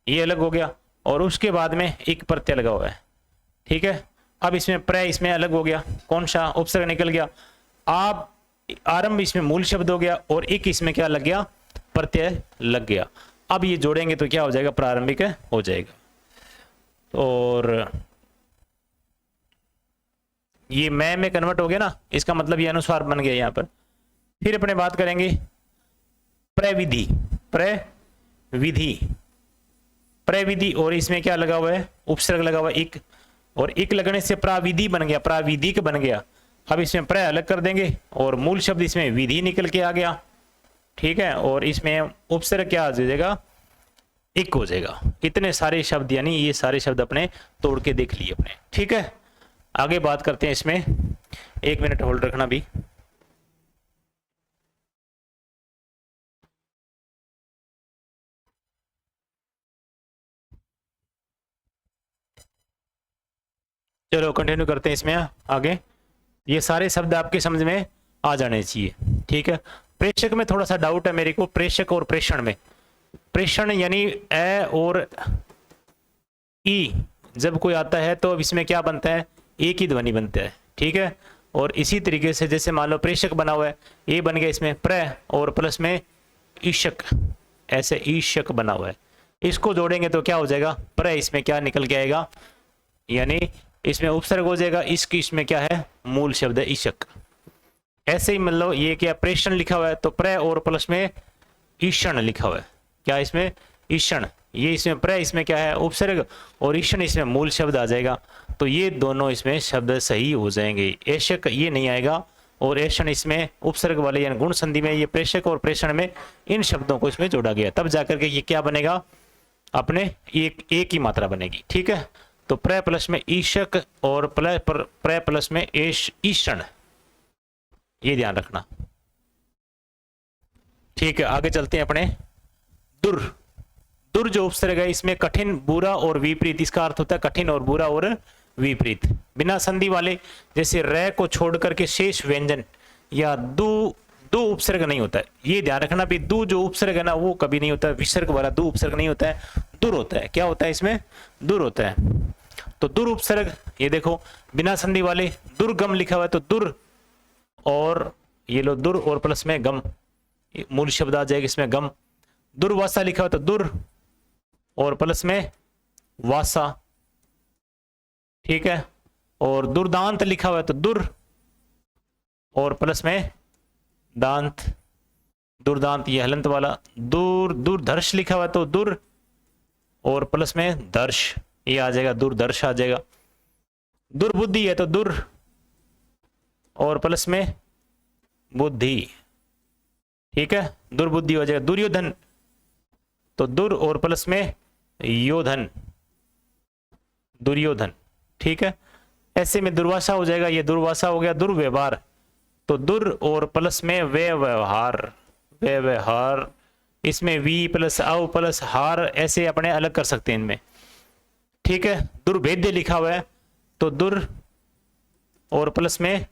Speaker 1: ये अलग हो गया और उसके बाद में एक प्रत्यय लगा हुआ है, ठीक है। अब इसमें प्र इसमें अलग हो गया, कौन सा उपसर्ग निकल गया, आप आरंभ इसमें मूल शब्द हो गया और एक इसमें क्या लग गया प्रत्यय लग गया। अब ये जोड़ेंगे तो क्या हो जाएगा प्रारंभिक हो जाएगा, और ये मैं में कन्वर्ट हो गया ना, इसका मतलब ये अनुस्वार बन गया यहाँ पर। फिर अपने बात करेंगे प्रविधि, प्रविधि, प्रविधि, और इसमें क्या लगा हुआ है उपसर्ग लगा हुआ है एक, और एक लगने से प्राविधि बन गया, प्राविधिक बन गया। अब इसमें प्र अलग कर देंगे और मूल शब्द इसमें विधि निकल के आ गया, ठीक है, और इसमें उपसर्ग क्या आ जाएगा एक हो जाएगा। इतने सारे शब्द यानी ये सारे शब्द अपने तोड़ के देख लिए अपने, ठीक है। आगे बात करते हैं इसमें, 1 मिनट होल्ड रखना भी। चलो कंटिन्यू करते हैं इसमें आगे। ये सारे शब्द आपके समझ में आ जाने चाहिए, ठीक है। प्रेषक में थोड़ा सा डाउट है मेरे को, प्रेषक और प्रेषण में। प्रेषण यानी ए और ई जब कोई आता है तो अब इसमें क्या बनता है एक ही ध्वनि बनता है, ठीक है। और इसी तरीके से जैसे मान लो प्रेषक बना हुआ है, ये बन गया इसमें प्र और प्लस में ईशक, ऐसे ईशक बना हुआ है, इसको जोड़ेंगे तो क्या हो जाएगा प्र इसमें क्या निकल के आएगा यानी इसमें उपसर्ग हो जाएगा, इसकी इसमें क्या है मूल शब्द है ईशक। ऐसे ही मतलब ये क्या प्रेषण लिखा हुआ है तो प्र और प्लस में ईषण लिखा हुआ है, क्या इसमें ईषण, ये इसमें प्र इसमें क्या है उपसर्ग और ईषण इसमें मूल शब्द आ जाएगा, तो ये दोनों इसमें शब्द सही हो जाएंगे। ऐशक ये नहीं आएगा और ऐषण इसमें उपसर्ग वाले यानी गुण संधि में ये प्रेषक और प्रेषण में इन शब्दों को इसमें जोड़ा गया, तब जाकर के ये क्या बनेगा अपने एक ही मात्रा बनेगी। ठीक है, तो प्र प्लस में ईशक और प्र प्लस में ईषण, ये ध्यान रखना। ठीक है, आगे चलते हैं अपने दुर। दुर जो उपसर्ग है इसमें कठिन, बुरा और विपरीत, इसका अर्थ होता है कठिन और बुरा और विपरीत। बिना संधि वाले, जैसे रे को छोड़ करके शेष व्यंजन या दू उपसर्ग नहीं होता है। ये ध्यान रखना भी दू जो उपसर्ग है ना वो कभी नहीं होता है, विसर्ग वाला दू उपसर्ग नहीं होता है, दुर होता है। क्या होता है इसमें? दुर होता है। तो दुर उपसर्ग, ये देखो बिना संधि वाले दुर्गम लिखा हुआ है, तो दुर और ये लो दुर और प्लस में गम, मूल शब्द आ जाएगा इसमें गम। दुर्वासा लिखा हुआ तो दुर और प्लस में वासा। ठीक है, और दुर्दांत लिखा हुआ है तो दुर और प्लस में दांत, दुर्दांत ये हलंत वाला। दुर्धर्ष लिखा हुआ है तो दुर और प्लस में दर्श, ये आ जाएगा दुर्दर्श आ जाएगा। दुर्बुद्धि है तो दुर और प्लस में बुद्धि। ठीक है, दुर्बुद्धि हो जाएगा। दुर्योधन तो दुर और प्लस में योधन, दुर्योधन। ठीक है, ऐसे में दुर्वासा हो जाएगा, ये दुर्वासा हो गया। दुर्व्यवहार तो दुर और प्लस में व्यवहार, व्यवहार, इसमें वी प्लस अव प्लस हार, ऐसे अपने अलग कर सकते हैं इनमें। ठीक है, दुर्भेद्य लिखा हुआ है तो दुर और प्लस में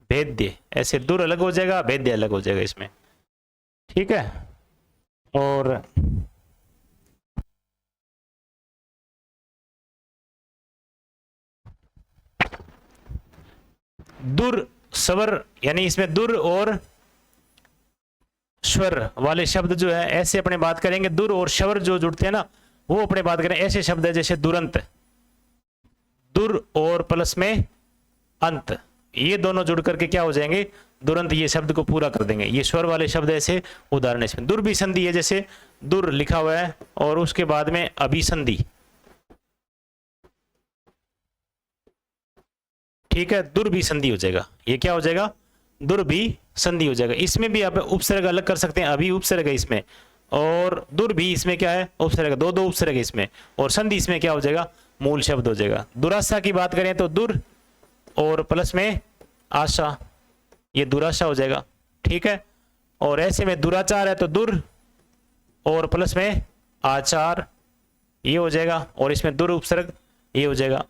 Speaker 1: भेद्य, ऐसे दुर अलग हो जाएगा, भेद्य अलग हो जाएगा इसमें। ठीक है, और दुर स्वर, यानी इसमें दुर और स्वर वाले शब्द जो है ऐसे अपने बात करेंगे। दुर और स्वर जो जुड़ते हैं ना वो अपने बात करें। ऐसे शब्द है जैसे दुरंत, दुर और प्लस में अंत, ये दोनों जुड़ करके क्या हो जाएंगे? दुरंत, ये शब्द को पूरा कर देंगे। ये स्वर वाले शब्द ऐसे उदाहरण इसमें। दुर भी संधि है, जैसे दुर लिखा हुआ है और उसके बाद में अभिसंधि। ठीक है, दुर भी संधि हो जाएगा, ये क्या हो जाएगा? दुर भी संधि हो जाएगा। इसमें भी आप उपसर्ग अलग कर सकते हैं, अभी उपसर्ग है इसमें, और दुर भी इसमें क्या है? उपसर्ग, दो दो उपसर्ग है इसमें, और संधि इसमें क्या हो जाएगा? मूल शब्द हो जाएगा। दुराशा की बात करें तो दुर और प्लस में आशा, ये दुराशा हो जाएगा। ठीक है, और ऐसे में दुराचार है तो दुर और प्लस में आचार, ये हो जाएगा, और इसमें दुर उपसर्ग ये हो जाएगा।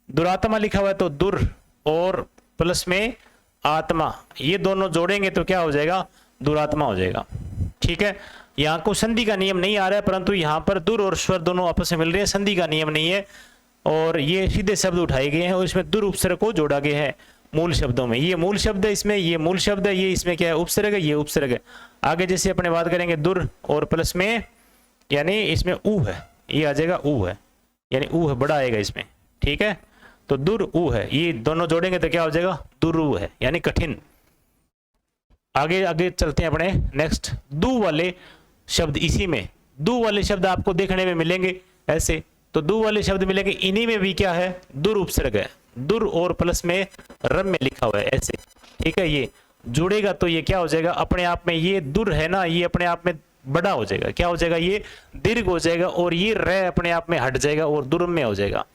Speaker 1: दुरात्मा लिखा हुआ है तो दुर और प्लस में आत्मा, ये दोनों जोड़ेंगे तो क्या हो जाएगा? दुरात्मा हो जाएगा। ठीक है, यहाँ को संधि का नियम नहीं आ रहा है, परंतु यहाँ पर दुर और स्वर दोनों आपस में मिल रहे हैं, संधि का नियम नहीं है, और ये सीधे शब्द उठाए गए हैं और इसमें दुर उपसर्ग को जोड़ा गया है मूल शब्दों में। ये मूल शब्द है इसमें, ये मूल शब्द है, ये इसमें क्या है? उपसर्ग है, ये उपसर्ग है। आगे जैसे अपने बात करेंगे दुर और प्लस में, यानी इसमें ऊ है, ये आ जाएगा ऊ है, यानी ऊ है बड़ा आएगा इसमें। ठीक है, तो दुर ऊ है, ये दोनों जोड़ेंगे तो क्या हो जाएगा? दुरु है, यानी कठिन। आगे आगे चलते हैं अपने नेक्स्ट। दू वाले शब्द, इसी में दू वाले शब्द आपको देखने में मिलेंगे ऐसे, तो दू वाले शब्द मिलेंगे, इन्हीं में भी क्या है? दुर उपसर्ग है, दुर और प्लस में रम में लिखा हुआ है ऐसे। ठीक है, ये जुड़ेगा तो ये क्या हो जाएगा? अपने आप में ये दुर है ना, ये अपने आप में बड़ा हो जाएगा, क्या हो जाएगा? ये दीर्घ हो जाएगा, और ये रे अपने आप में हट जाएगा और दुर्म में हो जाएगा।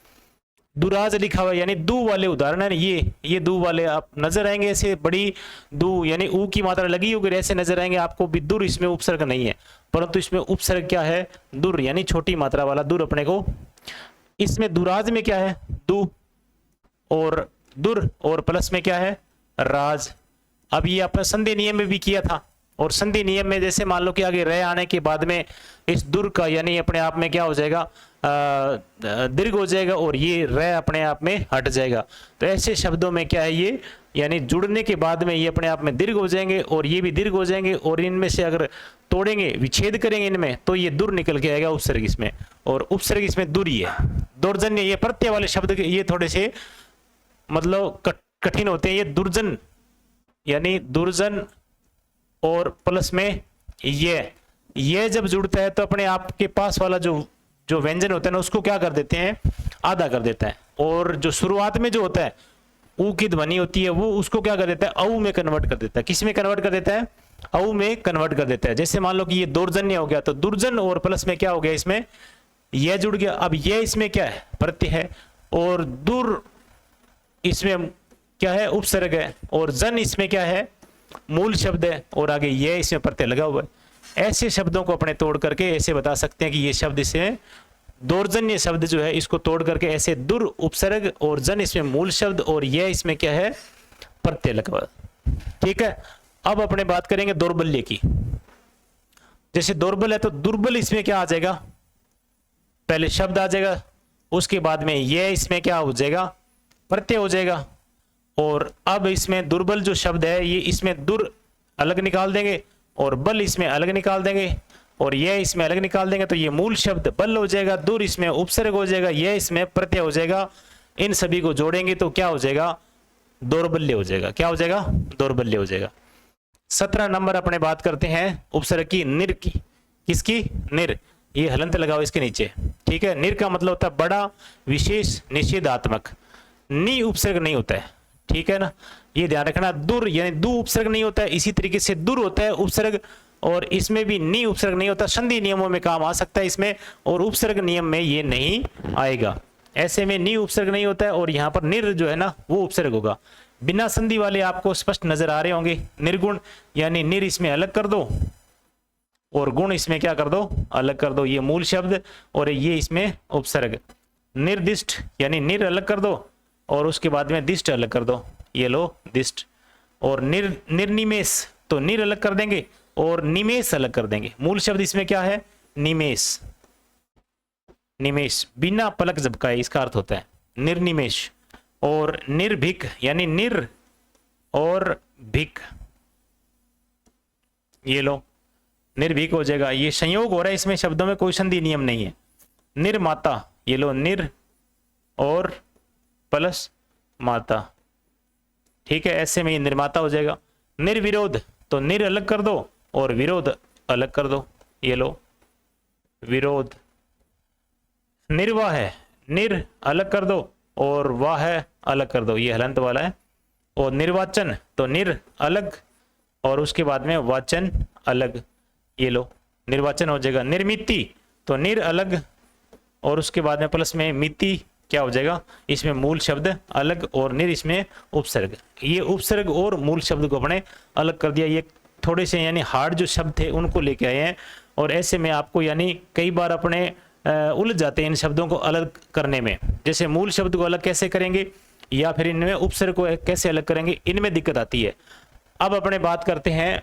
Speaker 1: दुराज लिखा हुआ है, यानी दू वाले उदाहरण है ये दू वाले आप नजर आएंगे ऐसे, बड़ी दू यानी ऊ की मात्रा लगी होगी ऐसे नजर आएंगे आपको भी। दुर इसमें उपसर्ग नहीं है, परंतु इसमें उपसर्ग क्या है? दुर, यानी छोटी मात्रा वाला दुर अपने को। इसमें दुराज में क्या है? दू और दुर और प्लस में क्या है? राज। अब ये अपने संधि नियम में भी किया था, और संधि नियम में जैसे मान लो कि आगे रह आने के बाद में इस दुर का यानी अपने आप में क्या हो जाएगा? दीर्घ हो जाएगा, और ये रह अपने आप में हट जाएगा। तो ऐसे शब्दों में क्या है? ये यानी जुड़ने के बाद में ये अपने आप में दीर्घ हो जाएंगे, और ये भी दीर्घ हो जाएंगे, और इनमें से अगर तोड़ेंगे, विच्छेद करेंगे इनमें, तो ये दुर निकल के आएगा उपसर्ग इसमें, और उपसर्ग इसमें दुर ही है। दुर्जन्य, ये प्रत्यय वाले शब्द ये थोड़े से मतलब कठिन होते हैं। ये दुर्जन यानी दुर्जन और प्लस में ये जब जुड़ता है तो अपने आप के पास वाला जो व्यंजन होता है ना उसको क्या कर देते हैं? आधा कर देता है, और जो शुरुआत में जो होता है ऊ की ध्वनि होती है वो उसको क्या कर देता है? औ में कन्वर्ट कर देता है। किस में कन्वर्ट कर देता है? औ में कन्वर्ट कर देता है। जैसे मान लो कि ये दौर्जन्य हो गया, तो दुर्जन और प्लस में क्या हो गया, इसमें यह जुड़ गया। अब ये इसमें क्या है, प्रत्यय है, और दुर इसमें क्या है, उपसर्ग है, और जन इसमें क्या है, मूल शब्द है, और आगे ये इसमें प्रत्यय लगा हुआ है। ऐसे शब्दों को अपने तोड़ करके ऐसे बता सकते हैं कि ये शब्द इसमें दौर्जन्य शब्द जो है, इसको तोड़ करके ऐसे दुर उपसर्ग और जन इसमें मूल शब्द और ये इसमें क्या है, प्रत्यय लगा हुआ। ठीक है, अब अपने बात करेंगे दौर्बल्य की। जैसे दौर्बल है तो दुर्बल इसमें क्या आ जाएगा, पहले शब्द आ जाएगा, उसके बाद में ये इसमें क्या हो जाएगा, प्रत्यय हो जाएगा। और अब इसमें दुर्बल जो शब्द है, ये इसमें दुर अलग निकाल देंगे और बल इसमें अलग निकाल देंगे और ये इसमें अलग निकाल देंगे, तो ये मूल शब्द बल हो जाएगा, दुर इसमें उपसर्ग हो जाएगा, ये इसमें प्रत्यय हो जाएगा। इन सभी को जोड़ेंगे तो क्या हो जाएगा, दौर्बल्य हो जाएगा। क्या हो जाएगा, दौर्बल्य हो जाएगा। 17 नंबर अपने बात करते हैं उपसर्ग की, निर की। किसकी, निर। ये हलंत लगाओ इसके नीचे। ठीक है, निर का मतलब होता है बड़ा, विशेष, निषेधात्मक। नी उपसर्ग नहीं होता है, ठीक है ना, ये ध्यान रखना। दुर यानी दु उपसर्ग नहीं होता है, इसी तरीके से दुर होता है उपसर्ग, और इसमें भी नी उपसर्ग नहीं होता। संधि नियमों में काम आ सकता है इसमें, और उपसर्ग नियम में ये नहीं आएगा। ऐसे में नी उपसर्ग नहीं होता है, और यहाँ पर निर जो है ना वो उपसर्ग होगा। बिना संधि वाले आपको स्पष्ट नजर आ रहे होंगे। निर्गुण यानी निर इसमें अलग कर दो और गुण इसमें क्या कर दो, अलग कर दो, ये मूल शब्द और ये इसमें उपसर्ग। निर्दिष्ट यानी निर अलग कर दो और उसके बाद में दिष्ट अलग कर दो, ये लो दिष्ट। और निर्निमेष तो निर अलग कर देंगे और निमेष अलग कर देंगे। मूल शब्द इसमें क्या है, निमेष। निमेष बिना पलक झपकाए इसका अर्थ होता है निर्निमेष। और निर्भीक यानी निर और भिक, ये लो निर्भीक हो जाएगा। ये संयोग हो रहा है इसमें, शब्दों में कोई संधि नियम नहीं है। निर्माता, ये लो निर और प्लस माता, ठीक है, ऐसे में ये निर्माता हो जाएगा। निर्विरोध तो निर अलग कर दो और विरोध अलग कर दो, ये लो विरोध। निर्वाह है, निर अलग कर दो और वाह है अलग कर दो, ये हलंत वाला है। और निर्वाचन तो निर अलग और उसके बाद में वाचन अलग, ये लो निर्वाचन हो जाएगा। निर्मिति तो निर अलग और उसके बाद में प्लस में मिति क्या हो जाएगा, इसमें मूल शब्द अलग और निर इसमें उपसर्ग। ये उपसर्ग और मूल शब्द को अपने अलग कर दिया। ये थोड़े से यानी हार्ड जो शब्द थे उनको लेके आए हैं, और ऐसे में आपको यानी कई बार अपने उलझ जाते हैं इन शब्दों को अलग करने में। जैसे मूल शब्द को अलग कैसे करेंगे या फिर इनमें उपसर्ग को कैसे अलग करेंगे, इनमें दिक्कत आती है। अब अपने बात करते हैं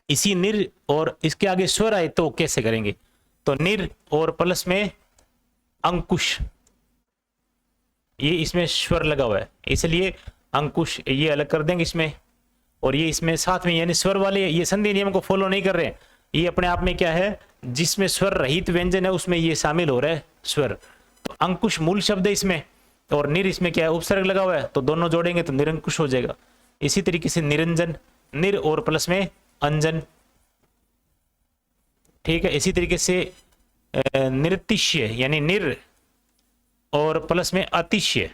Speaker 1: इसी निर और इसके आगे स्वर आए तो कैसे करेंगे। तो निर और प्लस में अंकुश, ये इसमें स्वर लगा हुआ है इसलिए अंकुश ये अलग कर देंगे इसमें, और ये इसमें साथ में यानी स्वर वाले ये संधि नियम को फॉलो नहीं कर रहे हैं। ये अपने आप में क्या है, जिसमें स्वर रहित व्यंजन है उसमें ये शामिल हो रहा है स्वर। तो अंकुश मूल शब्द है इसमें और निर इसमें क्या है, उपसर्ग लगा हुआ है, तो दोनों जोड़ेंगे तो निरंकुश हो जाएगा। इसी तरीके से निरंजन, निर और प्लस में अंजन, ठीक है। इसी तरीके से निर्तिश्य यानी निर और प्लस में अतिश्य,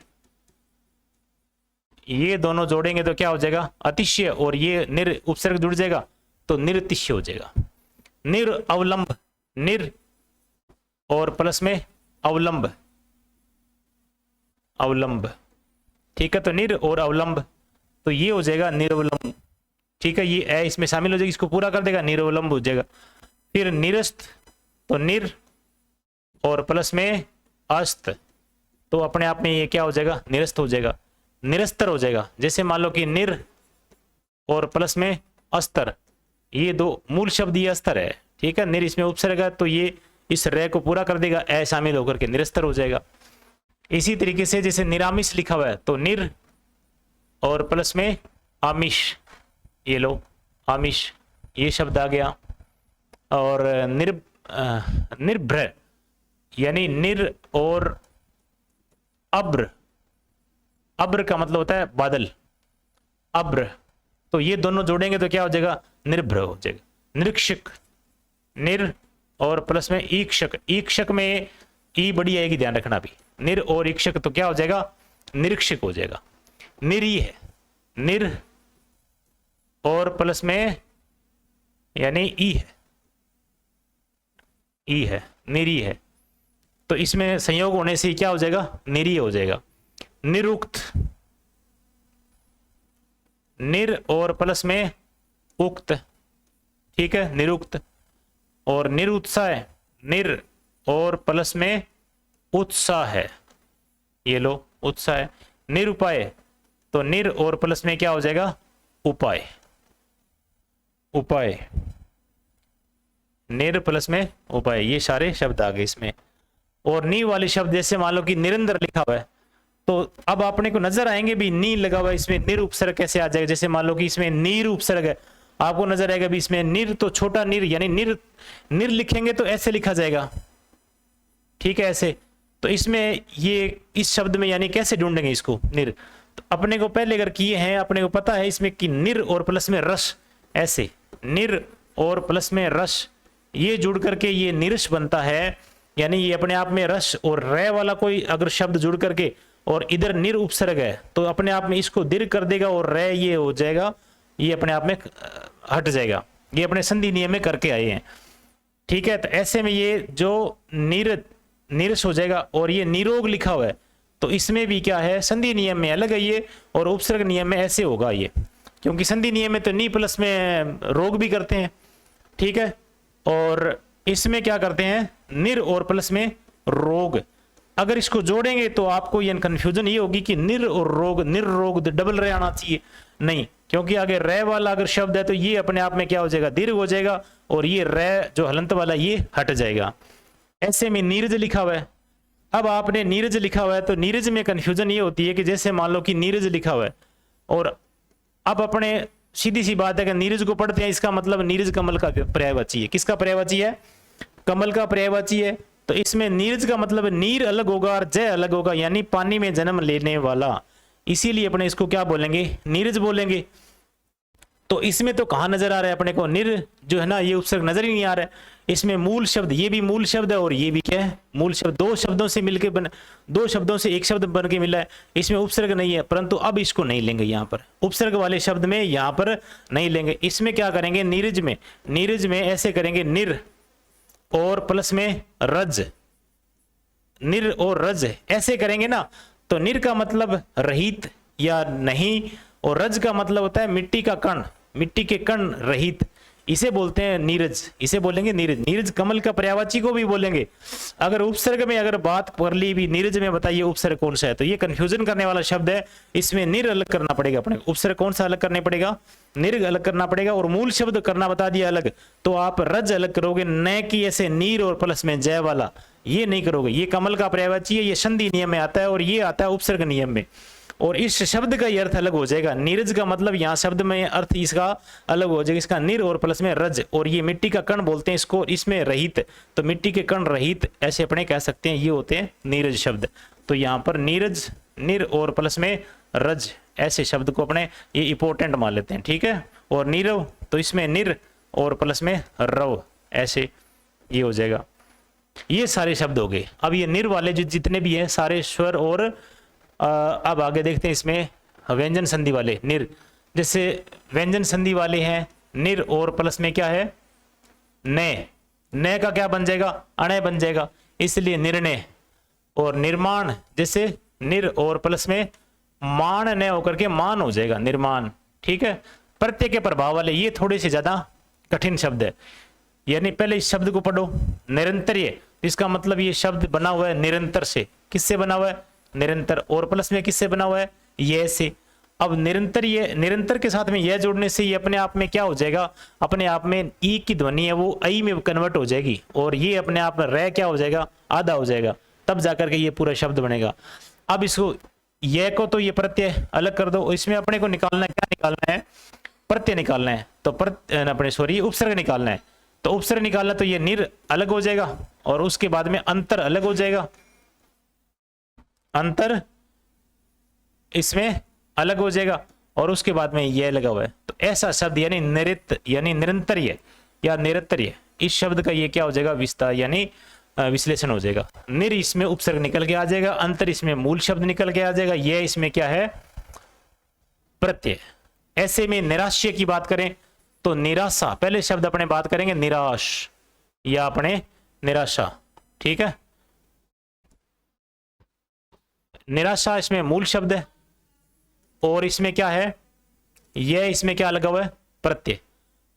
Speaker 1: ये दोनों जोड़ेंगे तो क्या हो जाएगा, अतिश्य, और ये निर उपसर्ग जुड़ जाएगा तो निर्तिश्य हो जाएगा। निर अवलंब, निर और प्लस में अवलंब, अवलंब, ठीक है। तो निर और अवलंब तो ये हो जाएगा निरवलंब, ठीक है। ये ए इसमें शामिल हो जाएगी, इसको पूरा कर देगा, निरवलंब हो जाएगा। फिर निरस्त तो निर और प्लस में अस्त, तो अपने आप में ये क्या हो जाएगा, निरस्त हो जाएगा, निरस्तर हो जाएगा। जैसे मान लो कि निर और प्लस में अस्तर, ये दो मूल शब्द ये अस्तर है, ठीक है। निर इसमें उपसर्ग है तो ये इस रे को पूरा कर देगा, ए शामिल होकर के निरस्तर हो जाएगा। इसी तरीके से जैसे निरामिष लिखा हुआ है तो निर और प्लस में आमिष, ये लो आमिष, ये शब्द आ गया। और निर्भ्र यानी निर और अब्र, अब्र का मतलब होता है बादल, अब्र, तो ये दोनों जोड़ेंगे तो क्या हो जाएगा, निर्भ्र हो जाएगा। निरीक्षक, निर और प्लस में ईक्षक, ईक्षक में ई बड़ी आएगी, ध्यान रखना भी। निर और ईक्षक तो क्या हो जाएगा, निरीक्षक हो जाएगा। निरी है, निर और प्लस में यानी ई है, ई है, निरी है। तो इसमें संयोग होने से क्या हो जाएगा, निरी हो जाएगा। निरुक्त, निर और प्लस में उक्त, ठीक है, निरुक्त। और निरुत्साह, निर और प्लस में उत्साह है, ये लो उत्साह है। निरुपाय, तो निर और प्लस में क्या हो जाएगा, उपाय, उपाय, निर प्लस में उपाय, ये सारे शब्द आ गए इसमें। और नी वाले शब्द जैसे मान लो कि निरंतर लिखा हुआ है, तो अब आपने को नजर आएंगे भी नी लगा हुआ है, इसमें निर उपसर्ग कैसे आ जाएगा। जैसे मान लो कि इसमें नीर उपसर्ग है, आपको नजर आएगा भी इसमें निर, तो छोटा निर यानी निर, निर लिखेंगे तो ऐसे लिखा जाएगा, ठीक है, ऐसे। तो इसमें ये इस शब्द में यानी कैसे ढूंढेंगे इसको, निर। तो अपने को पहले अगर किए हैं, अपने को पता है इसमें कि निर और प्लस में रस, ऐसे निर और प्लस में रस, ये जुड़ करके ये निरस बनता है। यानी ये अपने आप में रस और रे वाला कोई अगर शब्द जुड़ करके और इधर निर उपसर्ग है तो अपने आप में इसको दीर्घ कर देगा और रे ये हो जाएगा, ये अपने आप में हट जाएगा। ये अपने संधि नियम में करके आए हैं, ठीक है। तो ऐसे में ये जो निरस हो जाएगा। और ये निरोग लिखा हुआ है, तो इसमें भी क्या है, संधि नियम में अलग है ये और उपसर्ग नियम में ऐसे होगा ये, क्योंकि संधि नियम में तो नी प्लस में रोग भी करते हैं, ठीक है। और इसमें क्या करते हैं, निर और प्लस में रोग। अगर इसको जोड़ेंगे तो आपको ये कंफ्यूजन ये होगी कि निर और रोग, निर रोग डबल रे आना चाहिए, नहीं, क्योंकि आगे रे वाला अगर शब्द है तो ये अपने आप में क्या हो जाएगा, दीर्घ हो जाएगा और ये रे जो हलंत वाला ये हट जाएगा। ऐसे में नीरज लिखा हुआ है। अब आपने नीरज लिखा हुआ है तो नीरज में कंफ्यूजन ये होती है कि जैसे मान लो कि नीरज लिखा हुआ है और अब अपने सीधी सी बात है कि नीरज को पढ़ते हैं, इसका मतलब नीरज कमल का पर्यायवाची है। किसका पर्यायवाची है, कमल का पर्यायवाची है। तो इसमें नीरज का मतलब नीर अलग होगा और जय अलग होगा, यानी पानी में जन्म लेने वाला, इसीलिए अपने इसको क्या बोलेंगे, नीरज बोलेंगे। तो इसमें तो कहाँ नजर आ रहा है अपने को, निर जो है ना ये उपसर्ग नजर ही नहीं आ रहा है। इसमें मूल शब्द, ये भी मूल शब्द है और ये भी क्या है, मूल शब्द, दो शब्दों से मिलके दो शब्दों से एक शब्द बन के मिला है। इसमें उपसर्ग नहीं है, परंतु अब इसको नहीं लेंगे, यहाँ पर उपसर्ग वाले शब्द में यहाँ पर नहीं लेंगे। इसमें क्या करेंगे, नीरज में, नीरज में ऐसे करेंगे, निर और प्लस में रज, निर और रज ऐसे करेंगे ना। तो निर का मतलब रहित या नहीं, और रज का मतलब होता है मिट्टी का कण, मिट्टी के कण रहित, इसे बोलते हैं नीरज, इसे बोलेंगे नीरज। नीरज कमल का पर्यायवाची को भी बोलेंगे। अगर उपसर्ग में अगर बात कर ली भी, नीरज में बताइए उपसर्ग कौन सा है, तो ये कंफ्यूजन करने वाला शब्द है। इसमें निर अलग करना पड़ेगा अपने, उपसर्ग कौन सा अलग करने पड़ेगा, निर अलग करना पड़ेगा, और मूल शब्द करना बता दिया अलग, तो आप रज अलग करोगे, न कि ऐसे नीर और प्लस में जय वाला, ये नहीं करोगे। ये कमल का पर्यायवाची है, ये संधि नियम में आता है और ये आता है उपसर्ग नियम में, और इस शब्द का ये अर्थ अलग हो जाएगा। नीरज का मतलब यहाँ शब्द में अर्थ इसका अलग हो जाएगा, इसका निर और प्लस में रज, और ये मिट्टी का कण बोलते हैं इसको, इसमें रहित, तो मिट्टी के कण रहित ऐसे अपने कह सकते हैं, ये होते हैं नीरज शब्द। तो यहाँ पर नीरज, निर और प्लस में रज, ऐसे शब्द को अपने ये इंपॉर्टेंट मान लेते हैं, ठीक है। और नीरव, तो इसमें निर और प्लस में रव, ऐसे ये हो जाएगा। ये सारे शब्द हो गए। अब ये निर वाले जो जितने भी हैं सारे स्वर, और अब आगे देखते हैं इसमें व्यंजन संधि वाले निर। जैसे व्यंजन संधि वाले हैं निर और प्लस में क्या है, ने, ने का क्या बन जाएगा, अणय बन जाएगा, इसलिए निर्णय। और निर्माण, जैसे निर और प्लस में मान न होकर के मान हो जाएगा, निर्माण, ठीक है। प्रत्यय के प्रभाव वाले ये थोड़े से ज्यादा कठिन शब्द है, यानी पहले इस शब्द को पढ़ो, निरंतर्य, इसका मतलब ये शब्द बना हुआ है निरंतर से, किससे बना हुआ है, निरंतर, और प्लस में किससे बना हुआ है, ये से। अब निरंतर, ये निरंतर के साथ में यह जोड़ने से ये अपने आप में क्या हो जाएगा, अपने आप में ई की ध्वनि है वो आई में कन्वर्ट हो जाएगी, और ये अपने आप में रे क्या हो जाएगा, आधा हो जाएगा, तब जाकर के ये पूरा शब्द बनेगा। अब इसको यह को तो ये प्रत्यय अलग कर दो, इसमें अपने को निकालना है, क्या निकालना है, प्रत्यय निकालना है। तो अपने सॉरी उपसर्ग निकालना है, तो उपसर्ग निकालना, तो ये निर अलग हो जाएगा और उसके बाद में अंतर अलग हो जाएगा, अंतर इसमें अलग हो जाएगा, और उसके बाद में यह लगा हुआ है। तो ऐसा शब्द यानी निरित, यानी निरंतर्य या निरंतर्य, इस शब्द का ये क्या हो जाएगा, विस्तार यानी विश्लेषण हो जाएगा। निर इसमें उपसर्ग निकल के आ जाएगा, अंतर इसमें मूल शब्द निकल के आ जाएगा, यह इसमें क्या है, प्रत्यय। ऐसे में निराश्य की बात करें तो निराशा, पहले शब्द अपने बात करेंगे निराश या अपने निराशा, ठीक है। निराशा इसमें मूल शब्द है और इसमें क्या है, यह इसमें क्या लगा हुआ है, प्रत्यय।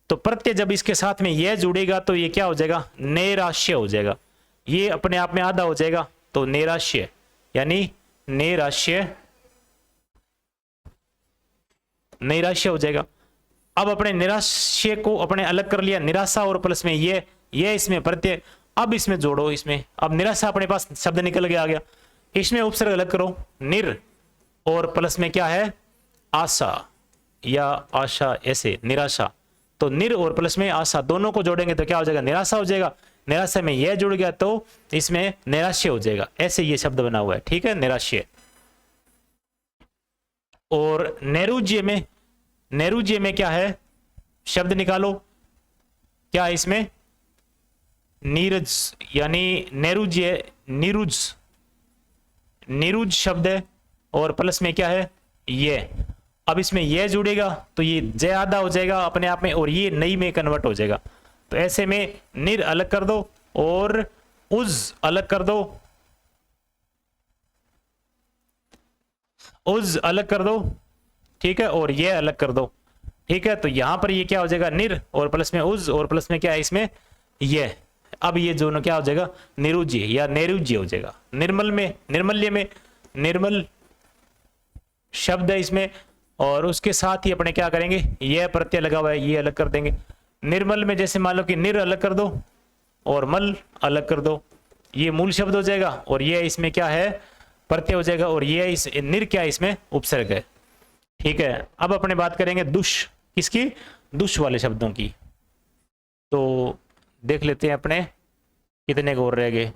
Speaker 1: तो प्रत्यय जब इसके साथ में यह जुड़ेगा तो ये क्या हो जाएगा, नैराश्य हो जाएगा। ये अपने आप में आधा हो जाएगा तो नैराश्य, यानी नैराश्य, नैराश्य हो जाएगा। अब अपने निराश्य को अपने अलग कर लिया, निराशा और प्लस में ये इसमें प्रत्यय। अब इसमें जोड़ो, इसमें अब निराशा अपने पास शब्द निकल के आ गया, इसमें उपसर्ग अलग करो, निर और प्लस में क्या है, आशा या आशा, ऐसे निराशा। तो निर और प्लस में आशा दोनों को जोड़ेंगे तो क्या हो जाएगा, निराशा हो जाएगा। निराशा में यह जुड़ गया तो इसमें निराश्य हो जाएगा। ऐसे ये शब्द बना हुआ है, ठीक है, निराश्य। और नैरुज्य में क्या है, शब्द निकालो, क्या है इसमें, नीरज, यानी नैरुज्य, निरुज शब्द है और प्लस में क्या है, ये। अब इसमें ये जुड़ेगा तो ये जय आधा हो जाएगा अपने आप में और ये नई में कन्वर्ट हो जाएगा। तो ऐसे में निर अलग कर दो और उज अलग कर दो, उज अलग कर दो, ठीक है, और ये अलग कर दो, ठीक है। तो यहां पर ये क्या हो जाएगा, निर और प्लस में उज और प्लस में क्या है इसमें ये। अब ये दोनों क्या हो जाएगा, निरुज्य या नैरुज्य हो जाएगा। निर्मल में, निर्मल्य में निर्मल शब्द है इसमें और उसके साथ ही अपने क्या करेंगे, यह प्रत्यय लगा हुआ है, ये अलग कर देंगे। निर्मल में जैसे मान लो कि निर अलग कर दो और मल अलग कर दो, ये मूल शब्द हो जाएगा और ये इसमें क्या है, प्रत्यय हो जाएगा और ये इस निर क्या है इसमें उपसर्ग है, ठीक है। अब अपने बात करेंगे दुष, किसकी, दुष वाले शब्दों की। तो देख लेते हैं अपने कितने को रह गए,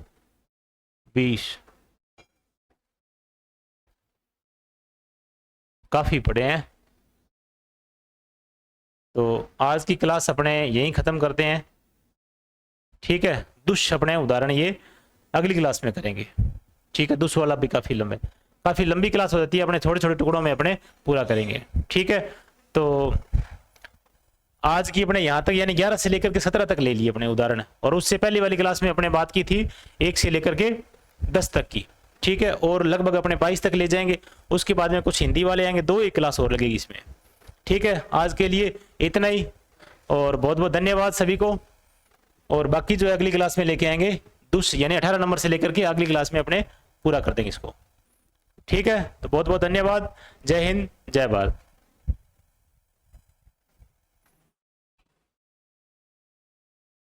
Speaker 1: 20, काफी पढ़े हैं। तो आज की क्लास अपने यहीं खत्म करते हैं, ठीक है। दुष अपने उदाहरण ये अगली क्लास में करेंगे, ठीक है। दुष वाला भी काफी लंबी क्लास हो जाती है, अपने छोटे छोटे टुकड़ों में अपने पूरा करेंगे, ठीक है। तो आज की अपने यहाँ तक यानी 11 से लेकर के 17 तक ले लिए अपने उदाहरण, और उससे पहली वाली क्लास में अपने बात की थी 1 से लेकर के 10 तक की, ठीक है। और लगभग अपने 22 तक ले जाएंगे, उसके बाद में कुछ हिंदी वाले आएंगे, 2 एक क्लास और लगेगी इसमें, ठीक है। आज के लिए इतना ही और बहुत बहुत धन्यवाद सभी को। और बाकी जो अगली क्लास में लेके आएंगे दुष्ट यानी 18 नंबर से लेकर के अगली क्लास में अपने पूरा कर देंगे इसको, ठीक है। तो बहुत बहुत धन्यवाद, जय हिंद, जय भारत।